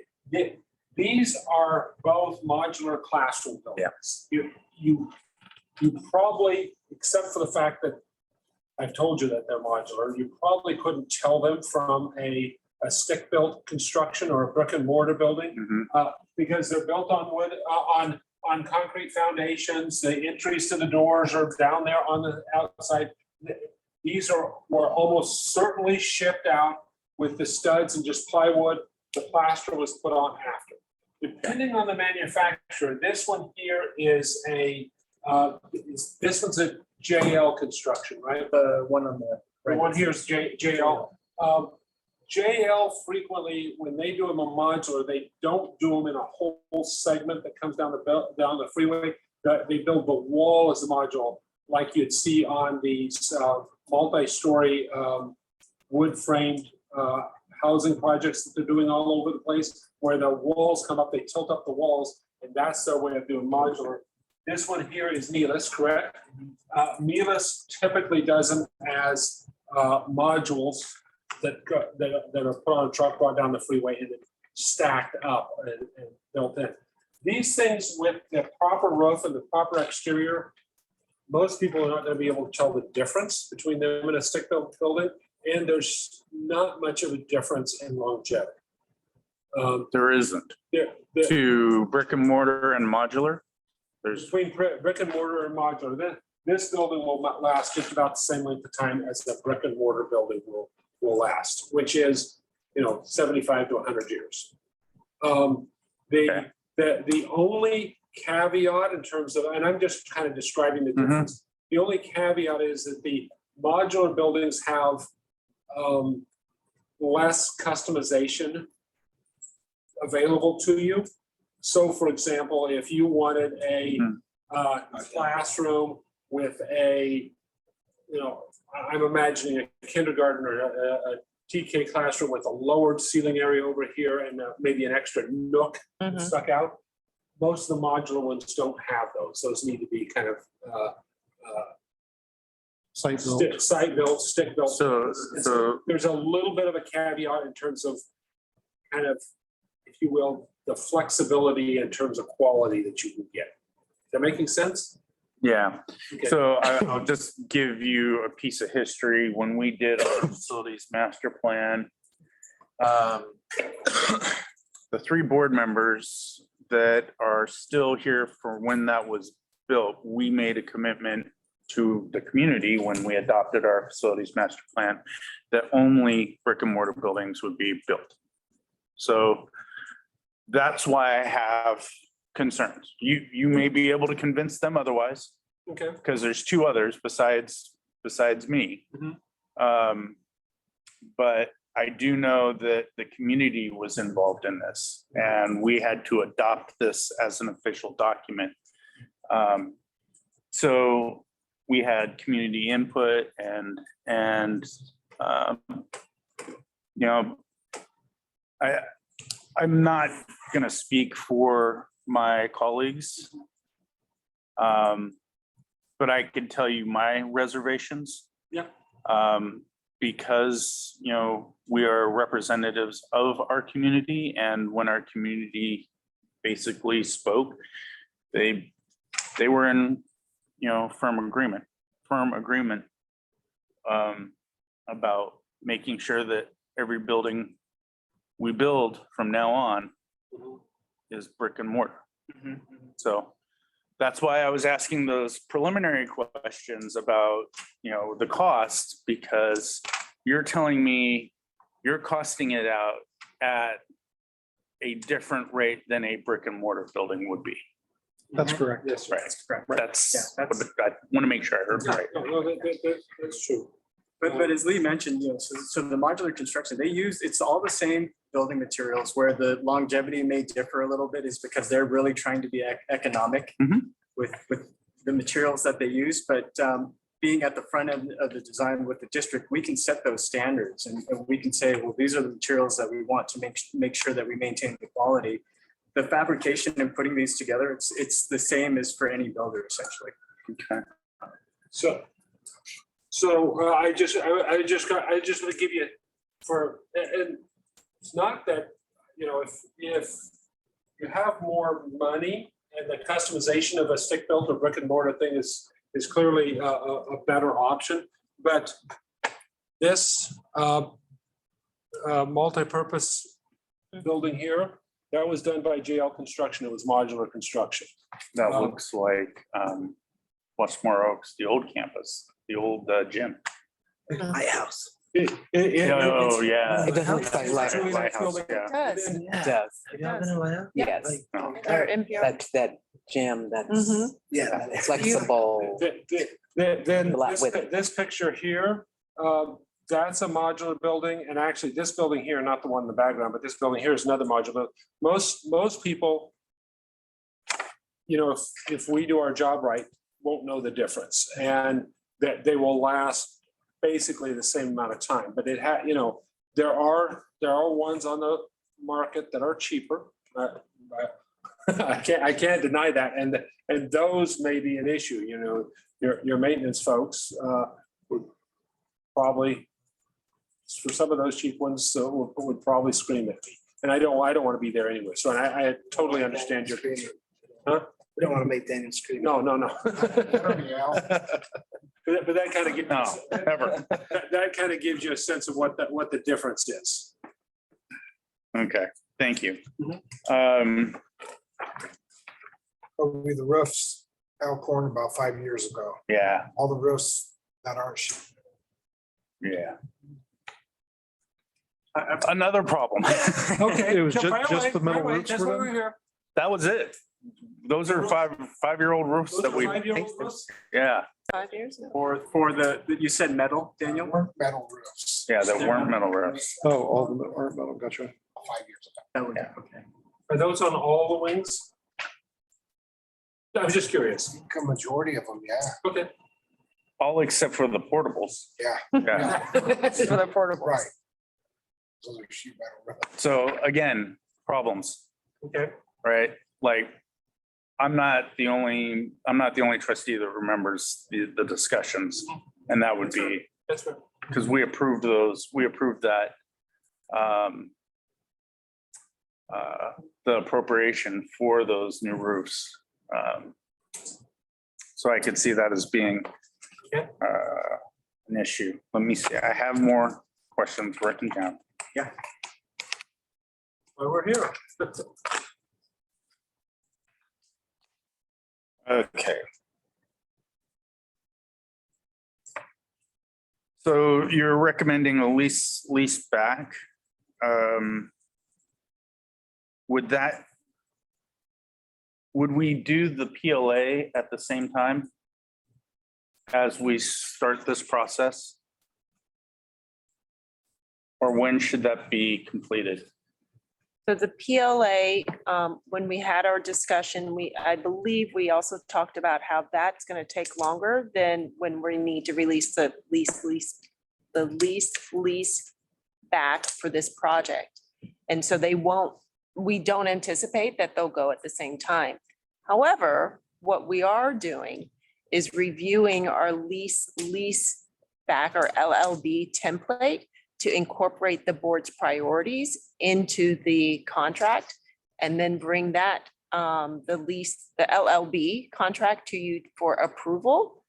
these are both modular classroom buildings. You probably, except for the fact that I've told you that they're modular, you probably couldn't tell them from a stick-built construction or a brick and mortar building, because they're built on wood, on concrete foundations. The entries to the doors are down there on the outside. These were almost certainly shipped out with the studs and just plywood. The plaster was put on after. Depending on the manufacturer, this one here is this one's a JL construction, right? The one on The one here is JL. JL frequently, when they do them a modular, they don't do them in a whole segment that comes down the freeway. They build the wall as a module, like you'd see on these multi-story wood framed housing projects that they're doing all over the place, where the walls come up, they tilt up the walls, and that's their way of doing modular. This one here is Neelis, correct? Neelis typically does them as modules that are put on a truck, brought down the freeway, and then stacked up and built in. These things with the proper roof and the proper exterior, most people are not going to be able to tell the difference between them and a stick-built building, and there's not much of a difference in longevity. There isn't. To brick and mortar and modular, there's Between brick and mortar and modular, this building will last just about the same length of time as the brick and mortar building will last, which is, 75 to 100 years. The only caveat in terms of, and I'm just kind of describing the difference. The only caveat is that the modular buildings have less customization available to you. So for example, if you wanted a classroom with I'm imagining a kindergarten or a TK classroom with a lowered ceiling area over here and maybe an extra nook stuck out. Most of the modular ones don't have those. Those need to be kind of site built, stick built. so There's a little bit of a caveat in terms of kind of, if you will, the flexibility in terms of quality that you can get. Is that making sense? yeah. Okay. So I'll just give you a piece of history. When we did our facilities master plan, the 3 board members that are still here for when that was built, we made a commitment to the community when we adopted our facilities master plan that only brick and mortar buildings would be built. So that's why I have concerns. You may be able to convince them otherwise. Okay. Because there's 2 others besides me. But I do know that the community was involved in this and we had to adopt this as an official document. So we had community input and I'm not going to speak for my colleagues. But I can tell you my reservations. Yeah. Because, we are representatives of our community, and when our community basically spoke, they were in, firm agreement about making sure that every building we build from now on is brick and mortar. So that's why I was asking those preliminary questions about, the cost, because you're telling me you're costing it out at a different rate than a brick and mortar building would be. That's correct. Yes, Right. Correct. That's, Yeah, that's- I want to make sure I heard right. No, that's true. But as Lee mentioned, so the modular construction, it's all the same building materials. Where the longevity may differ a little bit is because they're really trying to be economic Mhm. with the materials that they use. But being at the front end of the design with the district, we can set those standards and we can say, well, these are the materials that we want to make sure that we maintain the quality. The fabrication and putting these together, it's the same as for any builder essentially. Okay. So I just want to give you and it's not that, if you have more money and the customization of a stick built or brick and mortar thing is clearly a better option, but this multipurpose building here, that was done by JL Construction. It was modular construction. That looks like Westmore Oaks, the old campus, the old gym. My house. Oh, yeah. It doesn't look like It's really nice Lighthouse, building. yeah. It does. And It does. Have y'all been in my house? Yes. Like, No. Our NPR. That's that gym that's Mhm. Yeah. flexible. Then Black with this picture here, that's a modular building, and actually this building here, not the one in the background, but this building here is another modular. Most people, if we do our job right, won't know the difference, and that they will last basically the same amount of time. But there are ones on the market that are cheaper. I can't deny that, and those may be an issue. Your maintenance folks would probably, for some of those cheap ones, would probably scream at me. And I don't want to be there anyway. So I totally understand your concern. Huh? We don't want to make Daniel scream. No. But that kind of gives, No, never. that kind of gives you a sense of what the difference is. Okay, thank you. Probably the roofs, Alcorn about 5 years ago, Yeah, all the roofs that aren't sheet. yeah. Another problem. Okay. It was So just- fire just away, the metal fire away. roofs That's were why done? we're here. That was it. Those are five-year-old roofs Those that are we, 5-year-old roofs? yeah, 5 years now. For you said metal, Daniel? Metal roofs. yeah, that weren't metal roofs. Oh, all of them are metal, gotcha. 5 years ago. That would be okay. Are those on all the wings? I was just curious. A majority of them, yeah. Okay. All except for the portables. Yeah. Yeah. For the portables. Right. Those are sheet metal roofs. So again, problems, Okay. right? Like, I'm not the only trustee that remembers the discussions. And that would be, That's right. because we approved that the appropriation for those new roofs. So I could see that as being Okay. an issue. Let me see, I have more questions written down. Well, we're here. Okay. So you're recommending a lease back. Would we do the PLA at the same time as we start this process? Or when should that be completed? So the PLA, when we had our discussion, I believe we also talked about how that's going to take longer than when we need to release the lease back for this project. And so we don't anticipate that they'll go at the same time. However, what we are doing is reviewing our lease back or LLB template to incorporate the board's priorities into the contract and then bring that, the LLB contract to you for approval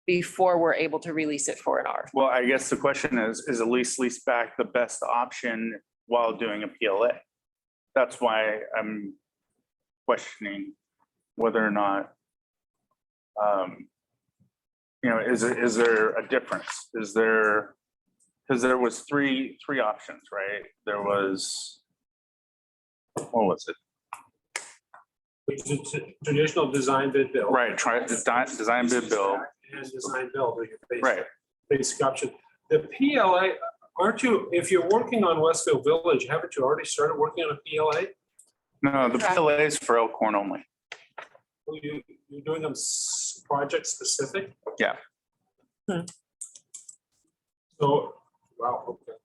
before we're able to release it for an R. Well, I guess the question is a lease back the best option while doing a PLA? That's why I'm questioning whether or not, is there a difference? Is there because there was three options, right? There was, what was it? Which is traditional design bid build. Right, try design bid build, And design build are your right. basic option. The PLA, aren't you, if you're working on Westfield Village, haven't you already started working on a PLA? No, the PLA is for Elkhorn only. Well, you're doing them project specific? Yeah. So, wow, okay.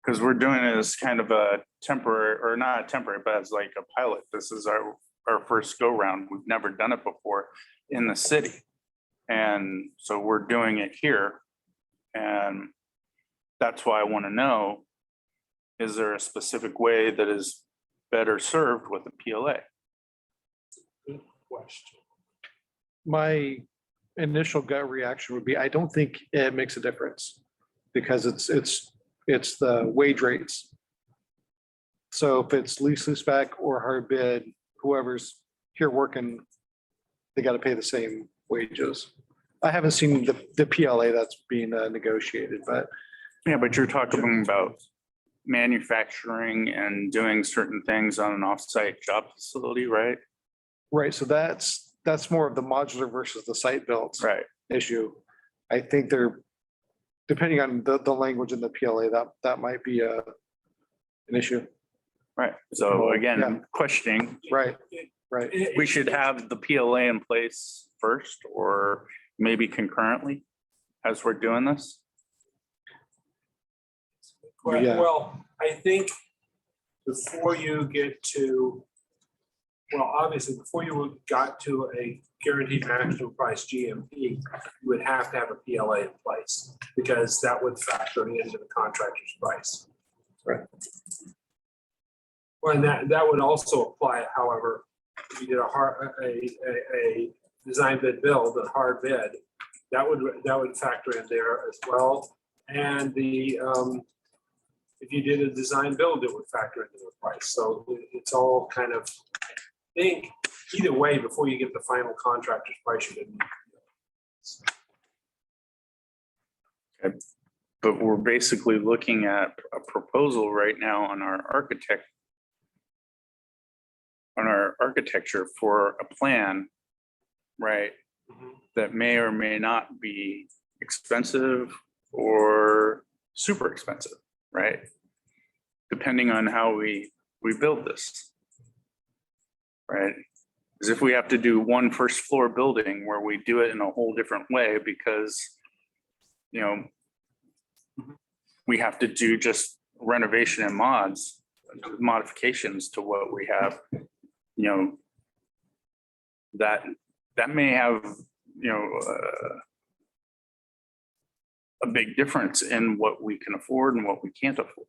Because we're doing it as kind of a temporary, or not temporary, but as like a pilot. This is our first go round. We've never done it before in the city. And so we're doing it here. And that's why I want to know, is there a specific way that is better served with a PLA? Good question. My initial gut reaction would be, I don't think it makes a difference because it's the wage rates. So if it's lease spec or hard bid, whoever's here working, they got to pay the same wages. I haven't seen the PLA that's being negotiated, but Yeah, but you're talking about manufacturing and doing certain things on an offsite job facility, right? right, so that's more of the modular versus the site built Right. issue. I think they're, depending on the language in the PLA, that might be an issue. Right. So Yeah. again, questioning, Right, right. we should have the PLA in place first or maybe concurrently as we're doing this. Right, Yeah. well, I think before you get to, well, obviously, before you got to a guaranteed maximum price GMP, you would have to have a PLA in place because that would factor into the contractor's price. Right. Well, and that would also apply, however, if you did a design bid build, a hard bid, that would factor in there as well. And if you did a design build, it would factor into the price. So it's all kind of, I think, either way, before you get the final contractor's price, you didn't. But we're basically looking at a proposal right now on our architecture for a plan, right? That may or may not be expensive or super expensive, right? Depending on how we build this. Right? Because if we have to do one first floor building where we do it in a whole different way because, you know, we have to do just renovation and modifications to what we have, you know, that may have, you know, a big difference in what we can afford and what we can't afford.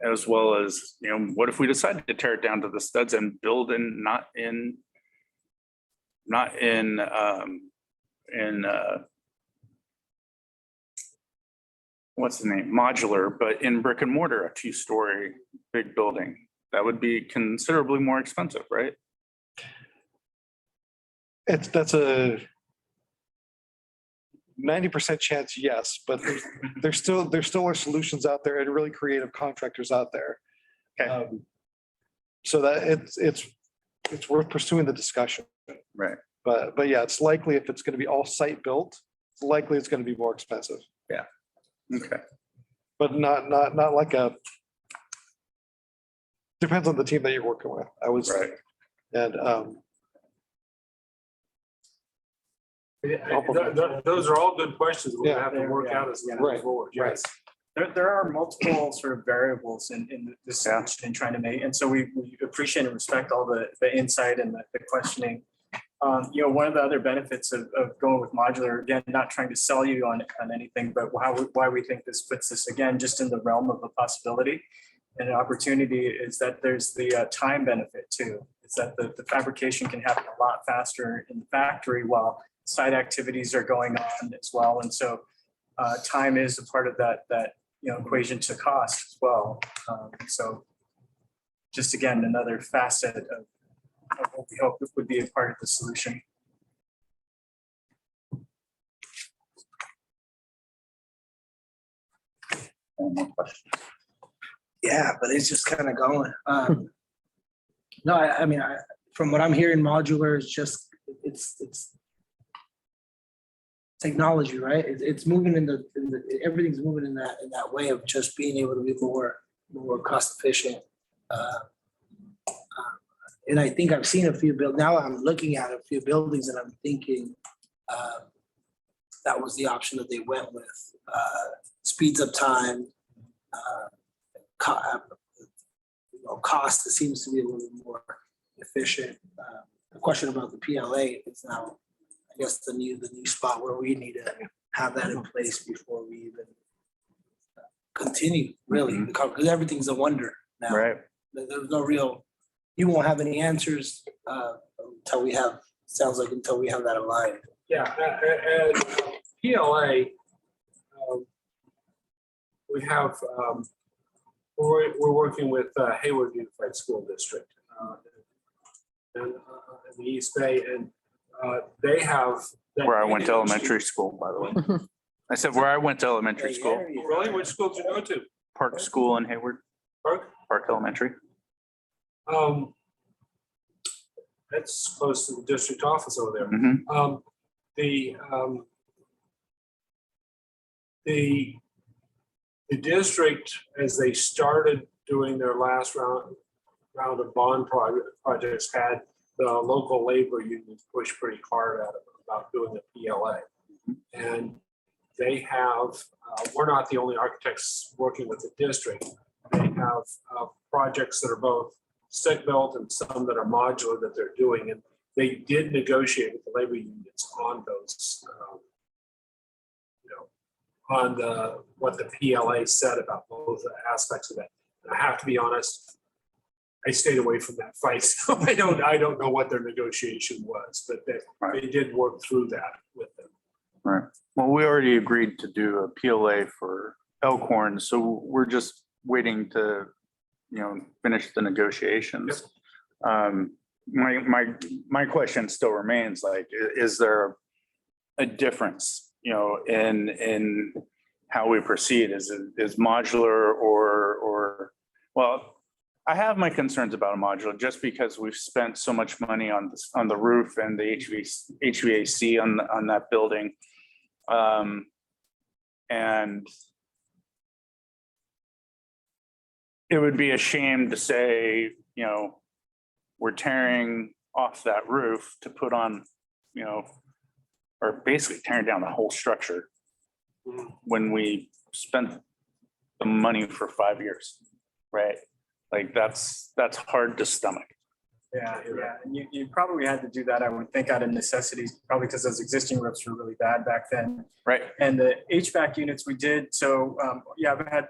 As well as, you know, what if we decided to tear it down to the studs and build in, not in what's the name, modular, but in brick and mortar, a 2-story big building? That would be considerably more expensive, right? That's a 90% chance, yes, but there still are solutions out there and really creative contractors out there. Okay. So that it's worth pursuing the discussion. Right. But yeah, it's likely if it's going to be all site built, it's likely it's going to be more expensive. Yeah. Okay. But not like depends on the team that you're working with. I was Right. and Those are all good questions we'll Yeah. have to work out as we Right. move forward. Right. Yes. There are multiple sort of variables in this Yeah. solution and trying to make, and so we appreciate and respect all the insight and the questioning. You know, one of the other benefits of going with modular, again, not trying to sell you on anything, but why we think this puts this again just in the realm of a possibility and an opportunity is that there's the time benefit too. It's that the fabrication can happen a lot faster in the factory while site activities are going on as well. And so time is a part of that you know, equation to cost as well. So just again, another facet of what we hope would be a part of the solution. Any more questions? Yeah, but it's just kind of going. No, I mean, from what I'm hearing, modular is just, it's technology, right? It's moving everything's moving in that way of just being able to be more cost efficient. And I think I've seen a few now I'm looking at a few buildings and I'm thinking that was the option that they went with. Speeds up time. Cost, it seems to be a little more efficient. The question about the PLA is now, I guess, the new spot where we need to have that in place before we even continue, really, because everything's a wonder now. Right. There's no real, you won't have any answers until we have that aligned. Yeah, and PLA, we have, we're working with Hayward Unified School District in the East Bay, and they have. Where I went to elementary school, by the way. I said where I went to elementary school, Really? Which school did you go to? Park School in Hayward, Park? Park Elementary. That's close to the district office over there. Mhm. The district, as they started doing their last round of bond projects, had the local labor unions push pretty hard at them about doing the PLA. And they have, we're not the only architects working with the district. They have projects that are both stick built and some that are modular that they're doing. And they did negotiate with the labor unions on those, on what the PLA said about both aspects of that. And I have to be honest, I stayed away from that fight. So I don't know what their negotiation was, but they did work through that with them. Right. Well, we already agreed to do a PLA for Elkhorn, so we're just waiting to, finish the negotiations. My question still remains, like, is there a difference, in how we proceed? Is modular or, well, I have my concerns about a modular just because we've spent so much money on the roof and the HVAC on that building. And it would be a shame to say, we're tearing off that roof to put on, or basically tearing down the whole structure when we spent the money for 5 years, right? Like that's hard to stomach. Yeah. And you probably had to do that, I would think, out of necessities, probably because those existing roofs were really bad back then. Right. And the HVAC units we did. So, I've had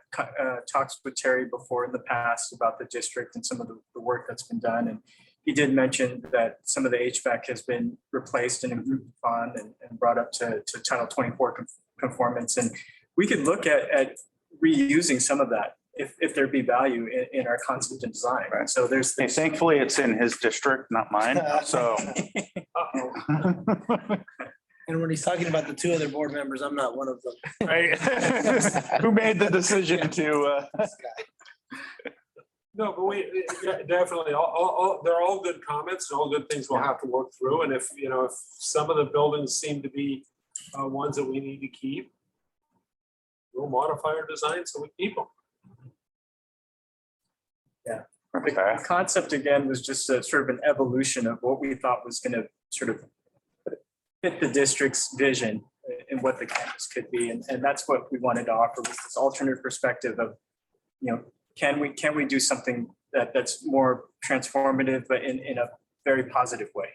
talks with Terry before in the past about the district and some of the work that's been done. And he did mention that some of the HVAC has been replaced and improved upon and brought up to Title 24 conformance. And we could look at reusing some of that if there be value in our concept and design. Right. So there's Hey, thankfully it's in his district, not mine. So. And when he's talking about the two other board members, I'm not one of them. Right. Who made the decision to, No, but we definitely, they're all good comments and all good things we'll have to work through. And if some of the buildings seem to be ones that we need to keep, we'll modify our design so we keep them. okay. The concept again was just a sort of an evolution of what we thought was going to sort of fit the district's vision and what the campus could be. And that's what we wanted to offer, was this alternate perspective of, can we do something that's more transformative, but in a very positive way.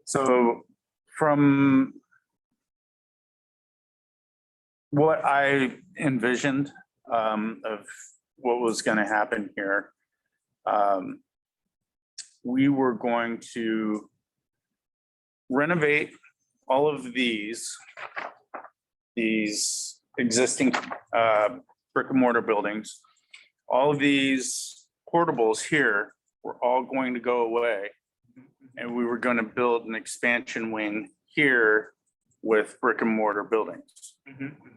So from what I envisioned of what was going to happen here, we were going to renovate all of these existing brick and mortar buildings. All of these portables here were all going to go away. And we were going to build an expansion wing here with brick and mortar buildings.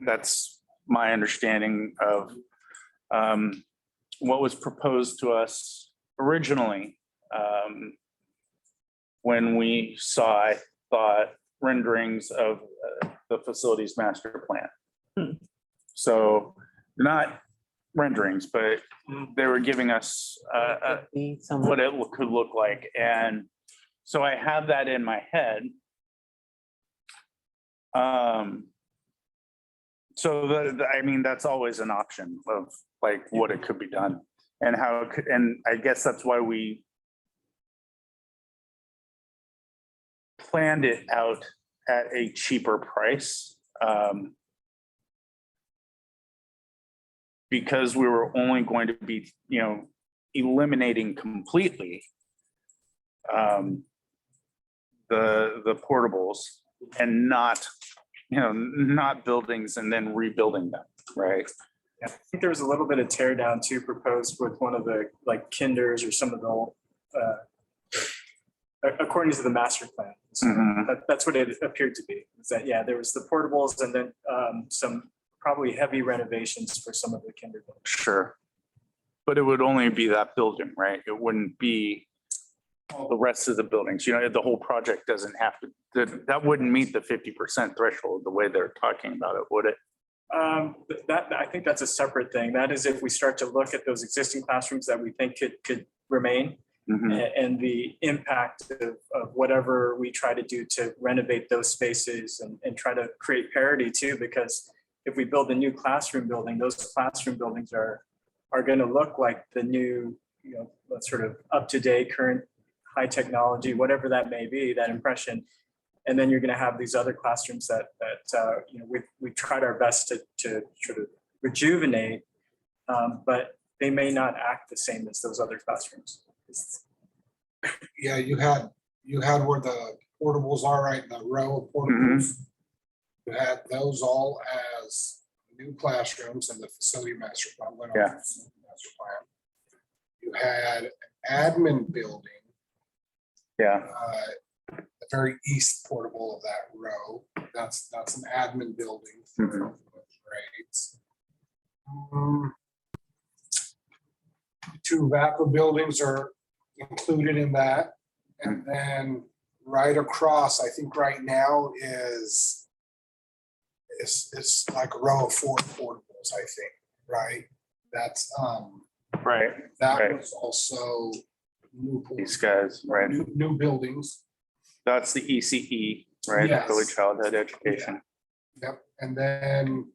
That's my understanding of what was proposed to us originally, when we saw, I thought, renderings of the facilities master plan. So not renderings, but they were giving us Be some- what it could look like. And so I have that in my head. So I mean, that's always an option of like what it could be done and how it could, and I guess that's why we planned it out at a cheaper price. Because we were only going to be, eliminating completely the portables and not, not buildings and then rebuilding them, right? I think there was a little bit of tear down too proposed with one of the like kinders or some of the according to the master plan. So Mhm. that's what it appeared to be. Is that, yeah, there was the portables and then some probably heavy renovations for some of the kinder buildings. Sure. But it would only be that building, right? It wouldn't be the rest of the buildings, the whole project doesn't have to, that wouldn't meet the 50% threshold the way they're talking about it, would it? I think that's a separate thing. That is if we start to look at those existing classrooms that we think could remain Mhm. and the impact of whatever we try to do to renovate those spaces and try to create parity too, because if we build a new classroom building, those classroom buildings are going to look like the new, sort of up-to-date, current, high technology, whatever that may be, that impression. And then you're going to have these other classrooms that we've tried our best to sort of rejuvenate, but they may not act the same as those other classrooms. Yeah, you had where the portables are, right, the row of portables. You had those all as new classrooms in the facility master plan. Went on Yeah. the facility master plan. You had admin building, Yeah. the very east portable of that row. That's an admin building for Mhm. grades. Two VAPA buildings are included in that. And then right across, I think right now is like a row of 4 portables, I think, right? That's, Right, that Right. was also new, these guys, right? new buildings. That's the ECE, right? Yes. Early childhood education. Yep, and then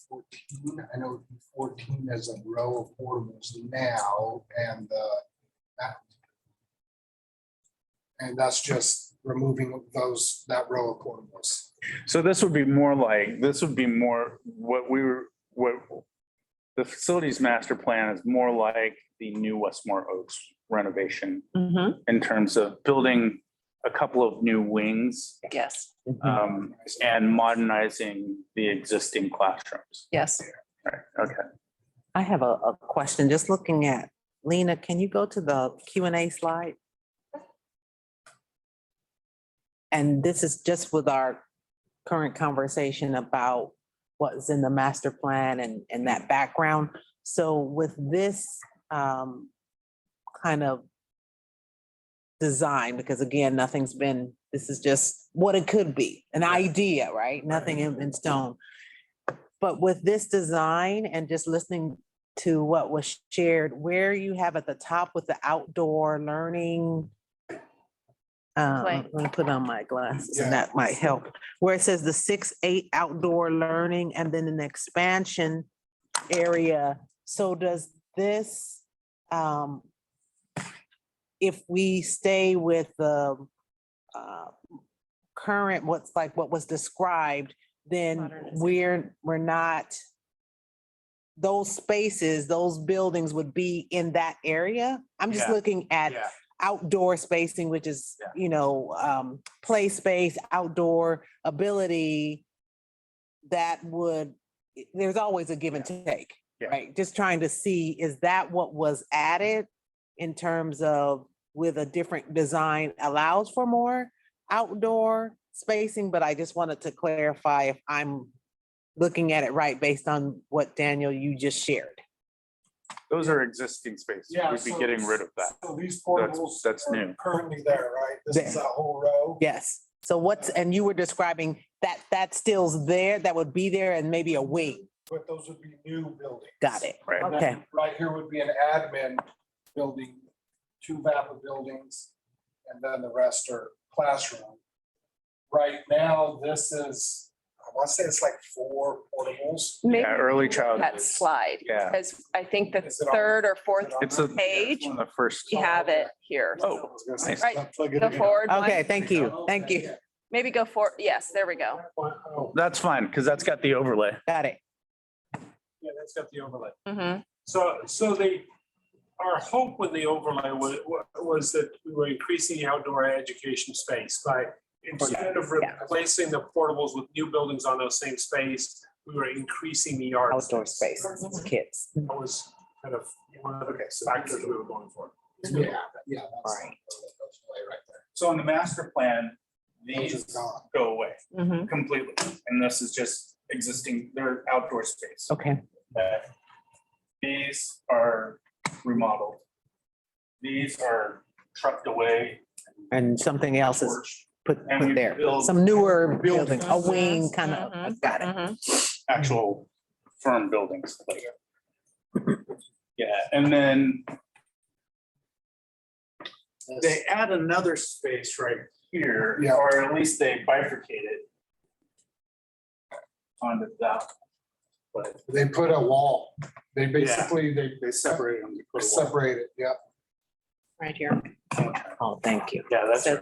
14, I know 14 is a row of portables now, and that's just removing that row of portables. So this would be more what the facilities master plan is more like the new Westmore Oaks renovation Mhm. in terms of building a couple of new wings Yes, and modernizing the existing classrooms. yes. Right, okay. I have a question, just looking at, Lena, can you go to the Q&A slide? And this is just with our current conversation about what's in the master plan and that background. So with this kind of design, because again, this is just what it could be, an idea, right? Nothing in stone. But with this design and just listening to what was shared, where you have at the top with the outdoor learning. Let me put on my glasses and that might help. Where it says the 6-8 outdoor learning and then an expansion area. So does this, if we stay with the current, what was described, then Modernization. we're not, those spaces, those buildings would be in that area? I'm just Yeah. looking at Yeah. outdoor spacing, which is, play space, outdoor ability. There's always a give and take, Yeah. right? Just trying to see, is that what was added in terms of with a different design allows for more outdoor spacing? But I just wanted to clarify if I'm looking at it right based on what Daniel, you just shared. Those are existing spaces. Yeah, We'd be so- getting rid of that. So these portables. that's are new. Currently there, right? This is a whole row. Yes. So what's, and you were describing that still's there, that would be there and maybe a wing. But those would be new buildings. Got it. Right. And then Okay. Right here would be an admin building, 2 VAPA buildings, and then the rest are classroom. Right now, this is, I want to say it's like 4 portables. Maybe Yeah, early childhood. that slide, Yeah. because I think the Is it on- third or fourth It's a. page, One of the first. we have it here. Oh, I was gonna say, nice. Right. plug it Go in. forward. one. Okay, thank you. Thank you. Maybe go for, yes, there we go. Oh, That's fine, because that's got the overlay. Got it. Yeah, that's got the overlay. Mhm. So our hope with the overlay was that we were increasing the outdoor education space by, instead of replacing the portables with new buildings on those same space, we were increasing the yard. Outdoor space, kids. That was kind of one of the factors we were going for. Yeah, yeah. that's- Right. that's way right there. So in the master plan, Those these is gone. go away Mhm. completely. And this is just existing, they're outdoor space. Okay. These are remodeled. These are trucked away. And something else is Porch, put And we there. build- Some newer build building, a fences. wing kind of, Mhm. got it. Mhm. actual firm buildings. Yeah, and then they add another space right here, Yeah. or at least they bifurcate it onto that. But They put a wall. They basically, they separate them. they separate it, yeah. Right here. Oh, thank you. Yeah, that's, So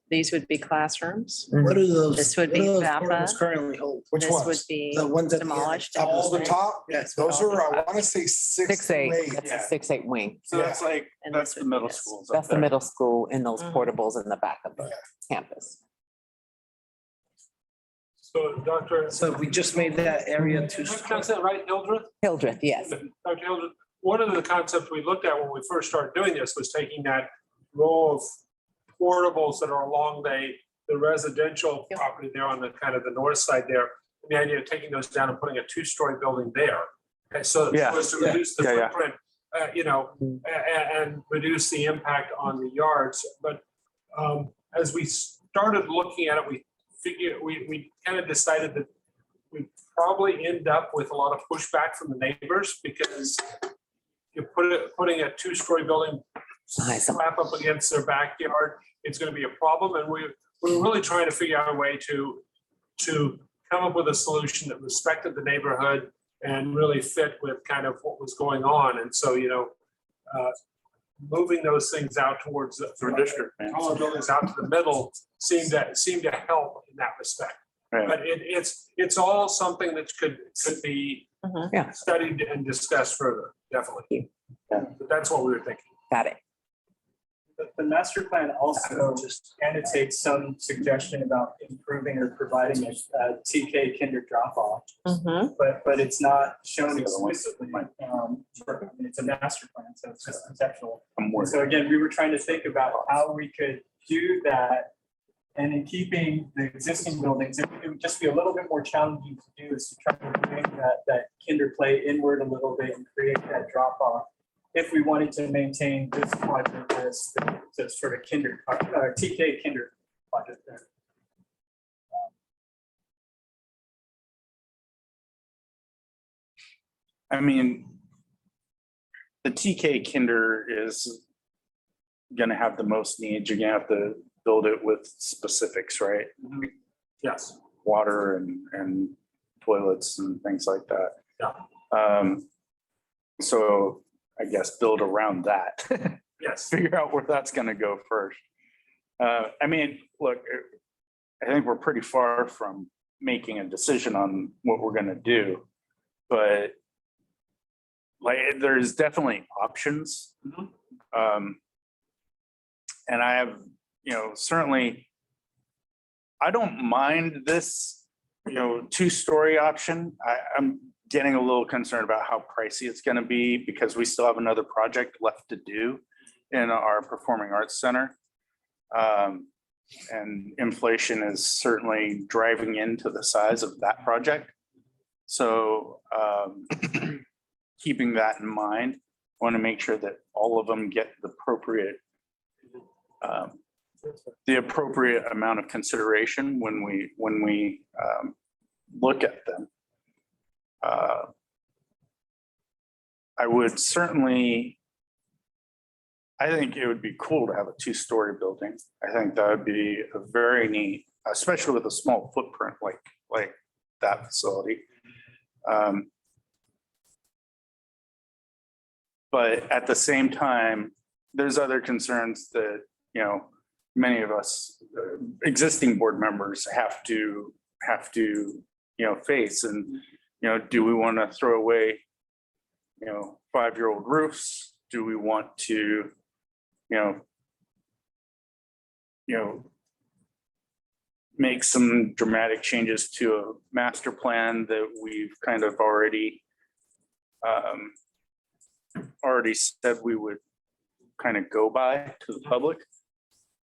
these would be classrooms. What are those? This would what be do those VAPA. portables currently hold? Which This would ones? be The ones at the end, demolished. top and All the this top? Yes. Those are, I want to say 6 6, to 8, 8. that's a Yeah. 6, 8 wing. so that's like, And that's this the would be middle this. schools. That's the middle school in those Mhm. portables in the back of the Yeah. campus. So Dr. So we just made that area too. Sounds that right, Hildreth? Hildreth, yes. Dr. Hildreth, one of the concepts we looked at when we first started doing this was taking that row of portables that are along the residential Yep. property there on the kind of the north side there. And the idea of taking those down and putting a 2-story building there. And so Yeah. as to Yeah. reduce the Yeah, yeah. footprint, and reduce the impact on the yards. But as we started looking at it, we kind of decided that we probably end up with a lot of pushback from the neighbors because you putting a 2-story building Nice. slap up against their backyard, it's going to be a problem. And we're really trying to figure out a way to come up with a solution that respected the neighborhood and really fit with kind of what was going on. And so, moving those things out towards the For district, man. taller buildings out to the middle seemed to help in that respect. Right. But it's all something that could be Mhm. Yeah. studied and discussed further, definitely. Yeah. But that's what we were thinking. Got it. The master plan also annotates some suggestion about improving or providing a TK kinder drop off, Mhm. but it's not shown explicitly. It's a master plan, so it's just conceptual. I'm And worried. so again, we were trying to think about how we could do that. And in keeping the existing buildings, it would just be a little bit more challenging to do is to try to bring that kinder play inward a little bit and create that drop off. If we wanted to maintain this project as the sort of kinder, TK kinder project there. I mean, the TK Kinder is gonna have the most needs. You're gonna have to build it with specifics, right? Yes. Water and toilets and things like that. Yeah. So I guess build around that. Yes. Figure out where that's gonna go first. I mean, look, I think we're pretty far from making a decision on what we're gonna do, but like, there's definitely options. And I have, certainly, I don't mind this, 2-story option. I'm getting a little concerned about how pricey it's gonna be because we still have another project left to do in our Performing Arts Center. And inflation is certainly driving into the size of that project. So keeping that in mind, want to make sure that all of them get the appropriate amount of consideration when we look at them. I would certainly, I think it would be cool to have a two-story building. I think that would be a very neat, especially with a small footprint like that facility. But at the same time, there's other concerns that, many of us existing board members have to, face and, do we want to throw away, 5-year-old roofs? Do we want to, make some dramatic changes to a master plan that we've kind of already said we would kind of go by to the public?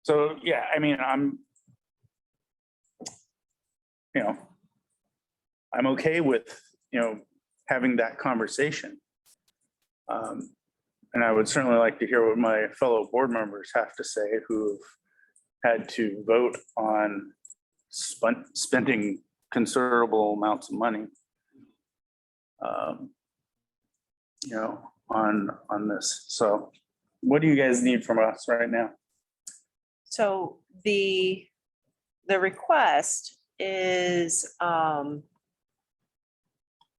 So, yeah, I mean, I'm okay with, having that conversation. And I would certainly like to hear what my fellow board members have to say who've had to vote on spending considerable amounts of money, on this. So what do you guys need from us right now? So the request is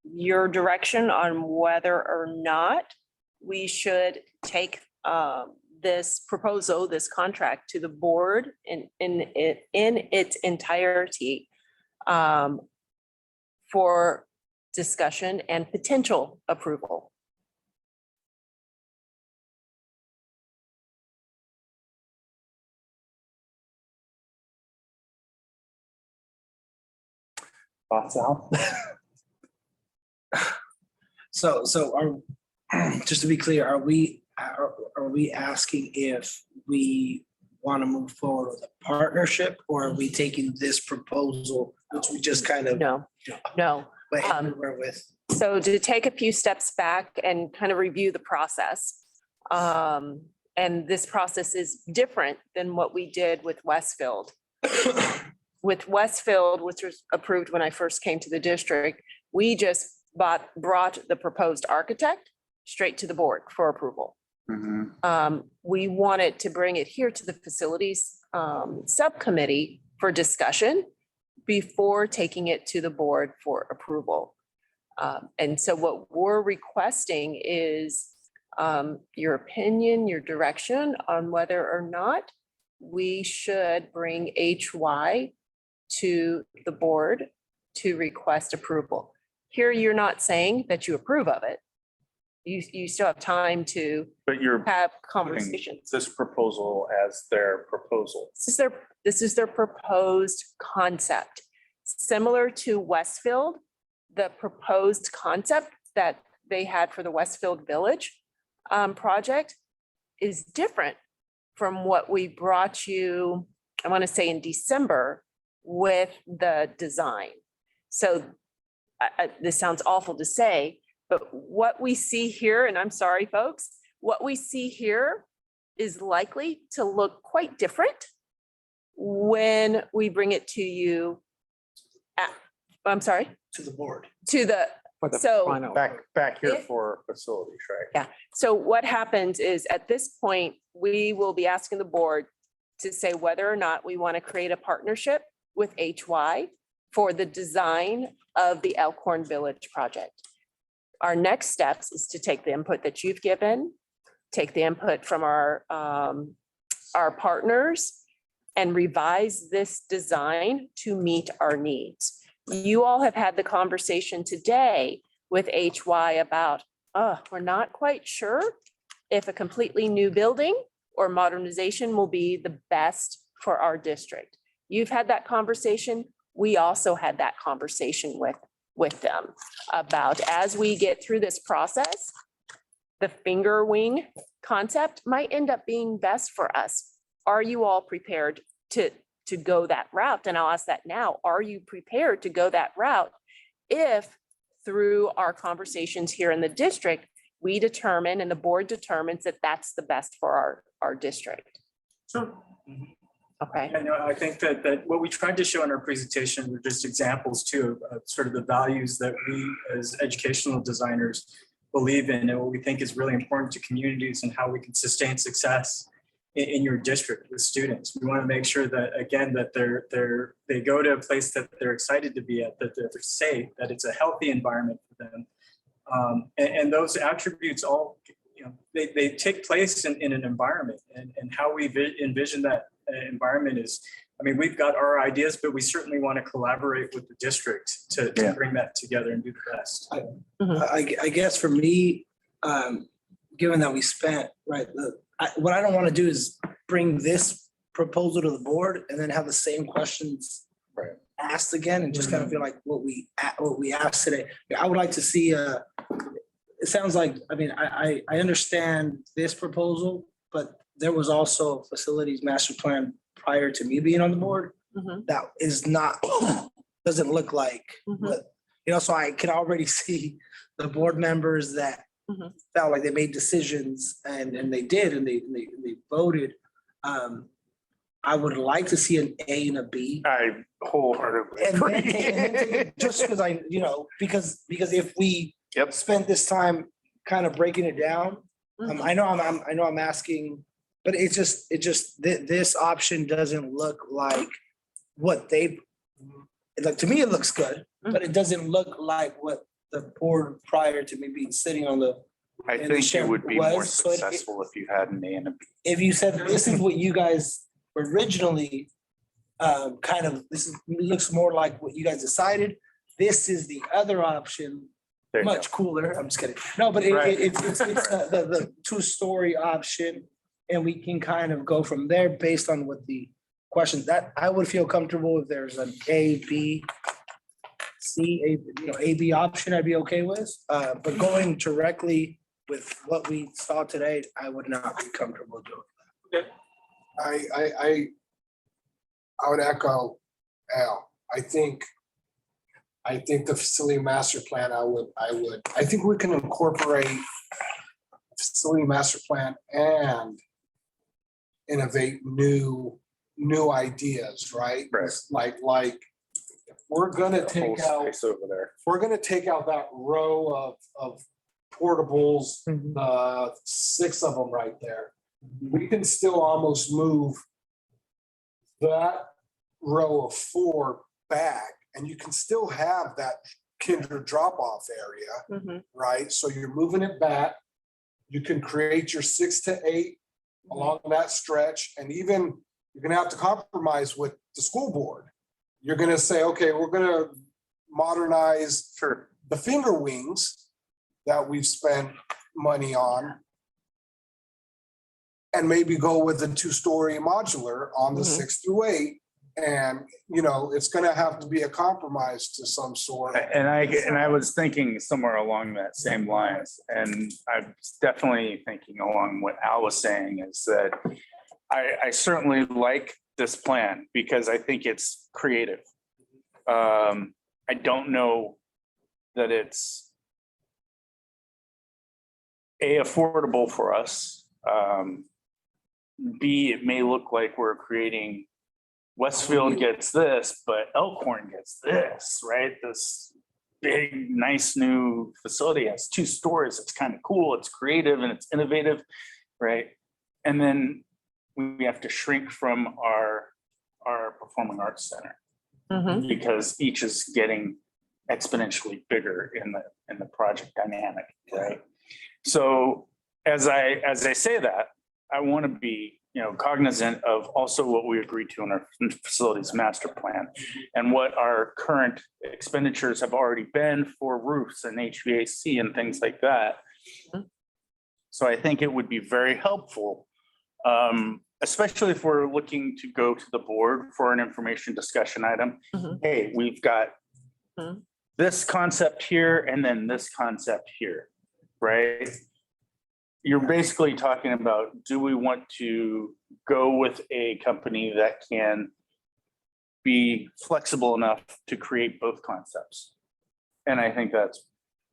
your direction on whether or not we should take this proposal, this contract to the board in its entirety for discussion and potential approval. Thoughts, Al? So just to be clear, are we asking if we want to move forward with a partnership, or are we taking this proposal, which we just kind of No. went everywhere with? So to take a few steps back and kind of review the process. And this process is different than what we did with Westfield. With Westfield, which was approved when I first came to the district, we just brought the proposed architect straight to the board for approval. We wanted to bring it here to the facilities subcommittee for discussion before taking it to the board for approval. And so what we're requesting is your opinion, your direction on whether or not we should bring HY to the board to request approval. Here, you're not saying that you approve of it. You still have time to But you're have putting conversations. this proposal as their proposal. This is their proposed concept. Similar to Westfield, the proposed concept that they had for the Westfield Village project is different from what we brought you, I want to say in December, with the design. So this sounds awful to say, but what we see here, and I'm sorry, folks, what we see here is likely to look quite different when we bring it to you. I'm sorry, To the board. to the, For the So- final. Back here If- for facilities, right? so what happens is at this point, we will be asking the board to say whether or not we want to create a partnership with HY for the design of the Elkhorn Village project. Our next steps is to take the input that you've given, take the input from our partners, and revise this design to meet our needs. You all have had the conversation today with HY about, we're not quite sure if a completely new building or modernization will be the best for our district. You've had that conversation. We also had that conversation with them about, as we get through this process, the finger wing concept might end up being best for us. Are you all prepared to go that route? And I'll ask that now. Are you prepared to go that route if through our conversations here in the district, we determine and the board determines that that's the best for our district. Sure. Okay. I know, I think that what we tried to show in our presentation were just examples too of sort of the values that we as educational designers believe in and what we think is really important to communities and how we can sustain success in your district with students. We want to make sure that, again, that they go to a place that they're excited to be at, that they're safe, that it's a healthy environment for them. And those attributes all, you know, they take place in an environment, and how we envision that environment is, I mean, we've got our ideas, but we certainly want to collaborate with the district to bring that together and do the best. I guess for me, given that we spent, right, what I don't want to do is bring this proposal to the board and then have the same questions asked again and just kind of feel like what we asked today. I would like to see, it sounds like, I mean, I understand this proposal, but there was also a facilities master plan prior to me being on the board. That is not, doesn't look like, what, you know, so I can already see the board members that felt like they made decisions and they did, and they voted. I would like to see an A and a B. I wholeheartedly agree. Just because you know, because if we Yep. spend this time kind of breaking it down, I know I'm asking, but it's just this option doesn't look like what they, like, to me, it looks good, but it doesn't look like what the board prior to me being sitting on the. I and the think you would be more was, so it- successful if you had an A and a B. If you said this is what you guys originally kind of, looks more like what you guys decided. This is the other option, There you go. much cooler. I'm just kidding. No, but Right. it's the two-story option. And we can kind of go from there based on what the questions that I would feel comfortable if there's an A, B, C, A, B option, I'd be okay with. But going directly with what we saw today, I would not be comfortable doing. I would echo Al. I think the facility master plan, I think we can incorporate facility master plan and innovate new ideas, right? Right. Like we're gonna The whole take out, space over there. we're gonna take out that row of portables, 6 of them right there. We can still almost move that row of 4 back, and you can still have that kinder drop-off area, right? So you're moving it back. You can create your 6 to 8 along that stretch, and even you're gonna have to compromise with the school board. You're gonna say, okay, we're gonna modernize the finger wings that we've spent money on, and maybe go with a 2-story modular on the 6 through 8. And, you know, it's gonna have to be a compromise to some sort. And I was thinking somewhere along that same lines, and I'm definitely thinking along what Al was saying is that I certainly like this plan because I think it's creative. I don't know that it's A, affordable for us. B, it may look like we're creating Westfield gets this, but Elkhorn gets this, right? This big, nice new facility has 2 stories. It's kind of cool. It's creative and it's innovative, right? And then we have to shrink from our performing arts center because each is getting exponentially bigger in the project dynamic, right? So as I say that, I want to be, you know, cognizant of also what we agreed to in our facilities master plan and what our current expenditures have already been for roofs and HVAC and things like that. So I think it would be very helpful, especially if we're looking to go to the board for an information discussion item. Hey, we've got this concept here and then this concept here, right? You're basically talking about, do we want to go with a company that can be flexible enough to create both concepts? And I think that's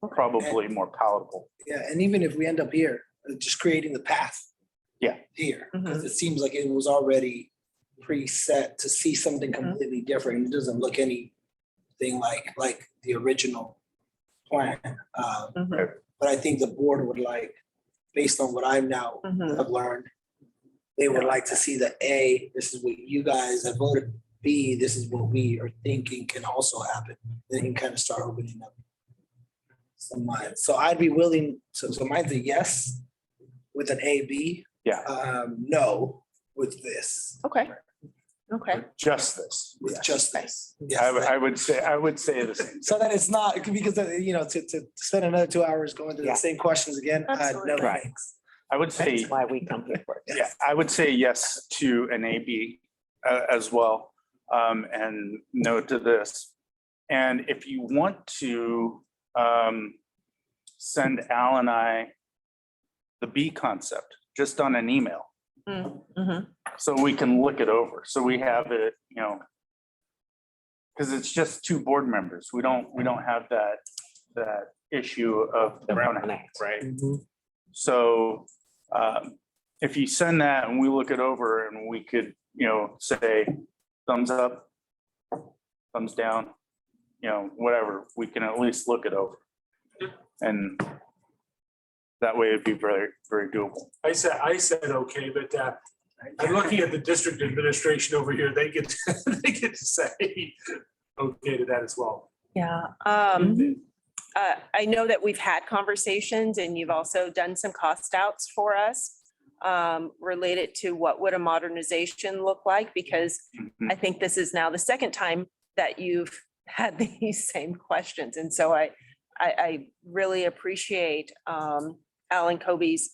probably more palatable. Yeah, and even if we end up here, just creating the path. Yeah. Here, because it seems like it was already preset to see something completely different. It doesn't look anything like the original plan. But I think the board would like, based on what I've now have learned, they would like to see the A, this is what you guys have voted, B, this is what we are thinking can also happen. Then you can kind of start opening up some minds. So I'd be willing, so mine's a yes with an A, B. Yeah. No with this, Okay. Okay. Just this. with just this. Yes, I would say the same. so that it's not, because, to spend another 2 hours going through Yeah. the same questions again, no Absolutely. Right. thanks. I would say, That's why we come here for. yeah, I would say yes to an AB as well, and no to this. And if you want to send Al and I the B concept, just on an email, so we can look it over. So we have it, because it's just two board members. We don't have that issue of the Brown Act, right? So if you send that and we look it over and we could, say thumbs up, thumbs down, whatever, we can at least look it over. And that way it'd be very, very doable. I said, okay, but I'm looking at the district administration over here. They get, they get to say okay to that as well. Yeah. I know that we've had conversations and you've also done some cost outs for us related to what would a modernization look like, because I think this is now the second time that you've had these same questions. And so I really appreciate Alan Kobe's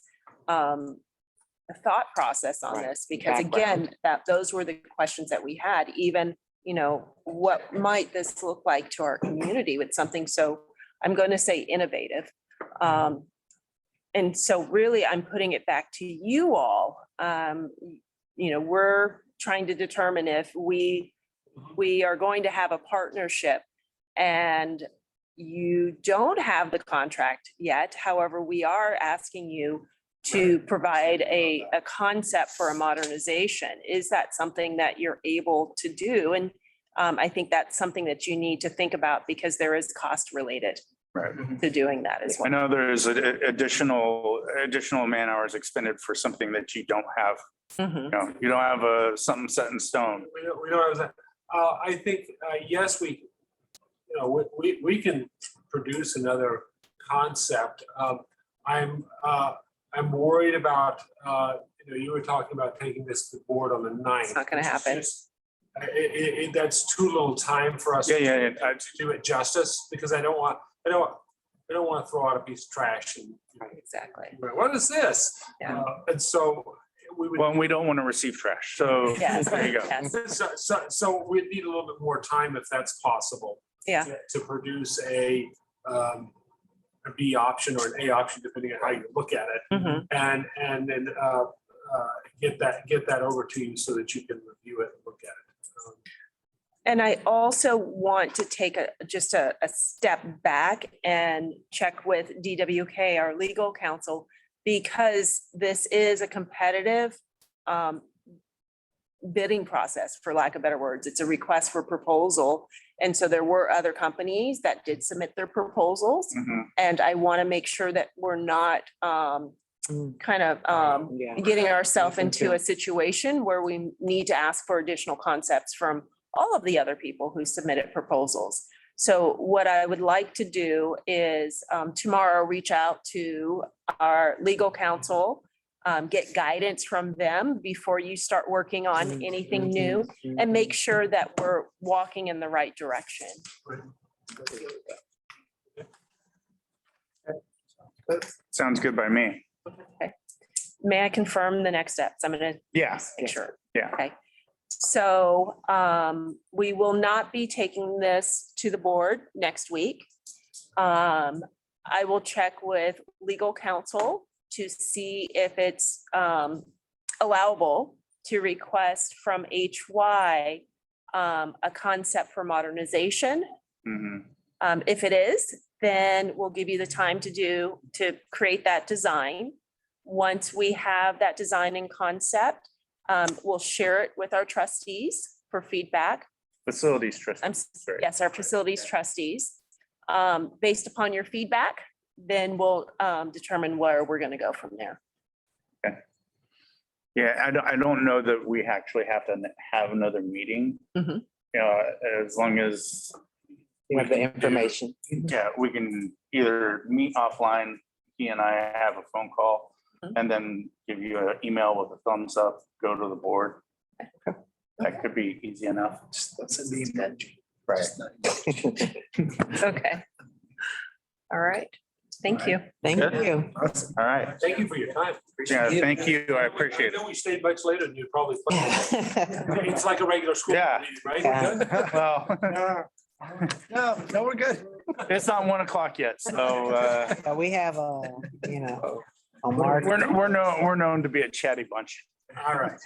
thought process on Right. this, because again, those were the questions that we had, even, what might this look like to our community with something so, I'm going to say innovative. And so really, I'm putting it back to you all. We're trying to determine if we are going to have a partnership, and you don't have the contract yet. However, we are asking you to provide a concept for a modernization. Is that something that you're able to do? And I think that's something that you need to think about, because there is cost related Right. to doing that as I well. know there's additional man hours expended for something that you don't have. You don't have something set in stone. We don't have that. I think, yes, we can produce another concept. I'm worried about, you were talking about taking this to the board on the 9th. It's not gonna happen. That's too little time for us Yeah, to do it justice, because I don't want to throw out a piece of trash and, Exactly. what is this? Yeah. And so we would. Well, we don't want to receive trash. So Yes, there you go. yes. So we need a little bit more time if that's possible. Yeah. To produce a B option or an A option, depending on how you look at it, and then get that over to you so that you can review it and look at it. And I also want to take just a step back and check with DWK, our legal counsel, because this is a competitive bidding process, for lack of better words. It's a request for proposal. And so there were other companies that did submit their proposals. And I want to make sure that we're not getting ourselves into a situation where we need to ask for additional concepts from all of the other people who submitted proposals. So what I would like to do is tomorrow reach out to our legal counsel, get guidance from them before you start working on anything new, and make sure that we're walking in the right direction. Sounds good by me. May I confirm the next steps? I'm gonna Yeah. make sure. Yeah. Okay. So we will not be taking this to the board next week. I will check with legal counsel to see if it's allowable to request from HY a concept for modernization. If it is, then we'll give you the time to create that design. Once we have that design and concept, we'll share it with our trustees for feedback. Facilities trust. Yes, our facilities trustees. Based upon your feedback, then we'll determine where we're gonna go from there. Yeah, I don't know that we actually have to have another meeting. Mhm. You know, as long as, You have the information. yeah, we can either meet offline, he and I have a phone call, Mhm. and then give you an email with a thumbs up, go to the board. That could be easy enough. That's a the emoji. Right. Okay. All right. Thank you. Thank Good. you. Awesome. All right. Thank you for your time. Yeah, Appreciate it. thank you. I appreciate I it. know we stayed much later than you probably. planned. It's like a regular school Yeah. meeting, right? Yeah. Well, No, we're good. it's not 1 o'clock yet, so We have a, a mark. we're known to be a chatty bunch. All right.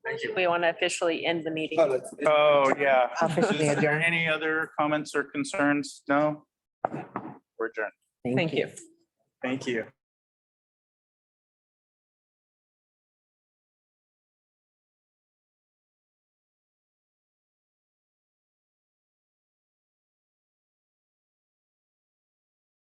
Thank you. We want to officially end the meeting. Oh, yeah. Officially Is there adjourned. any other comments or concerns? No? We're adjourned. Thank you. Thank you.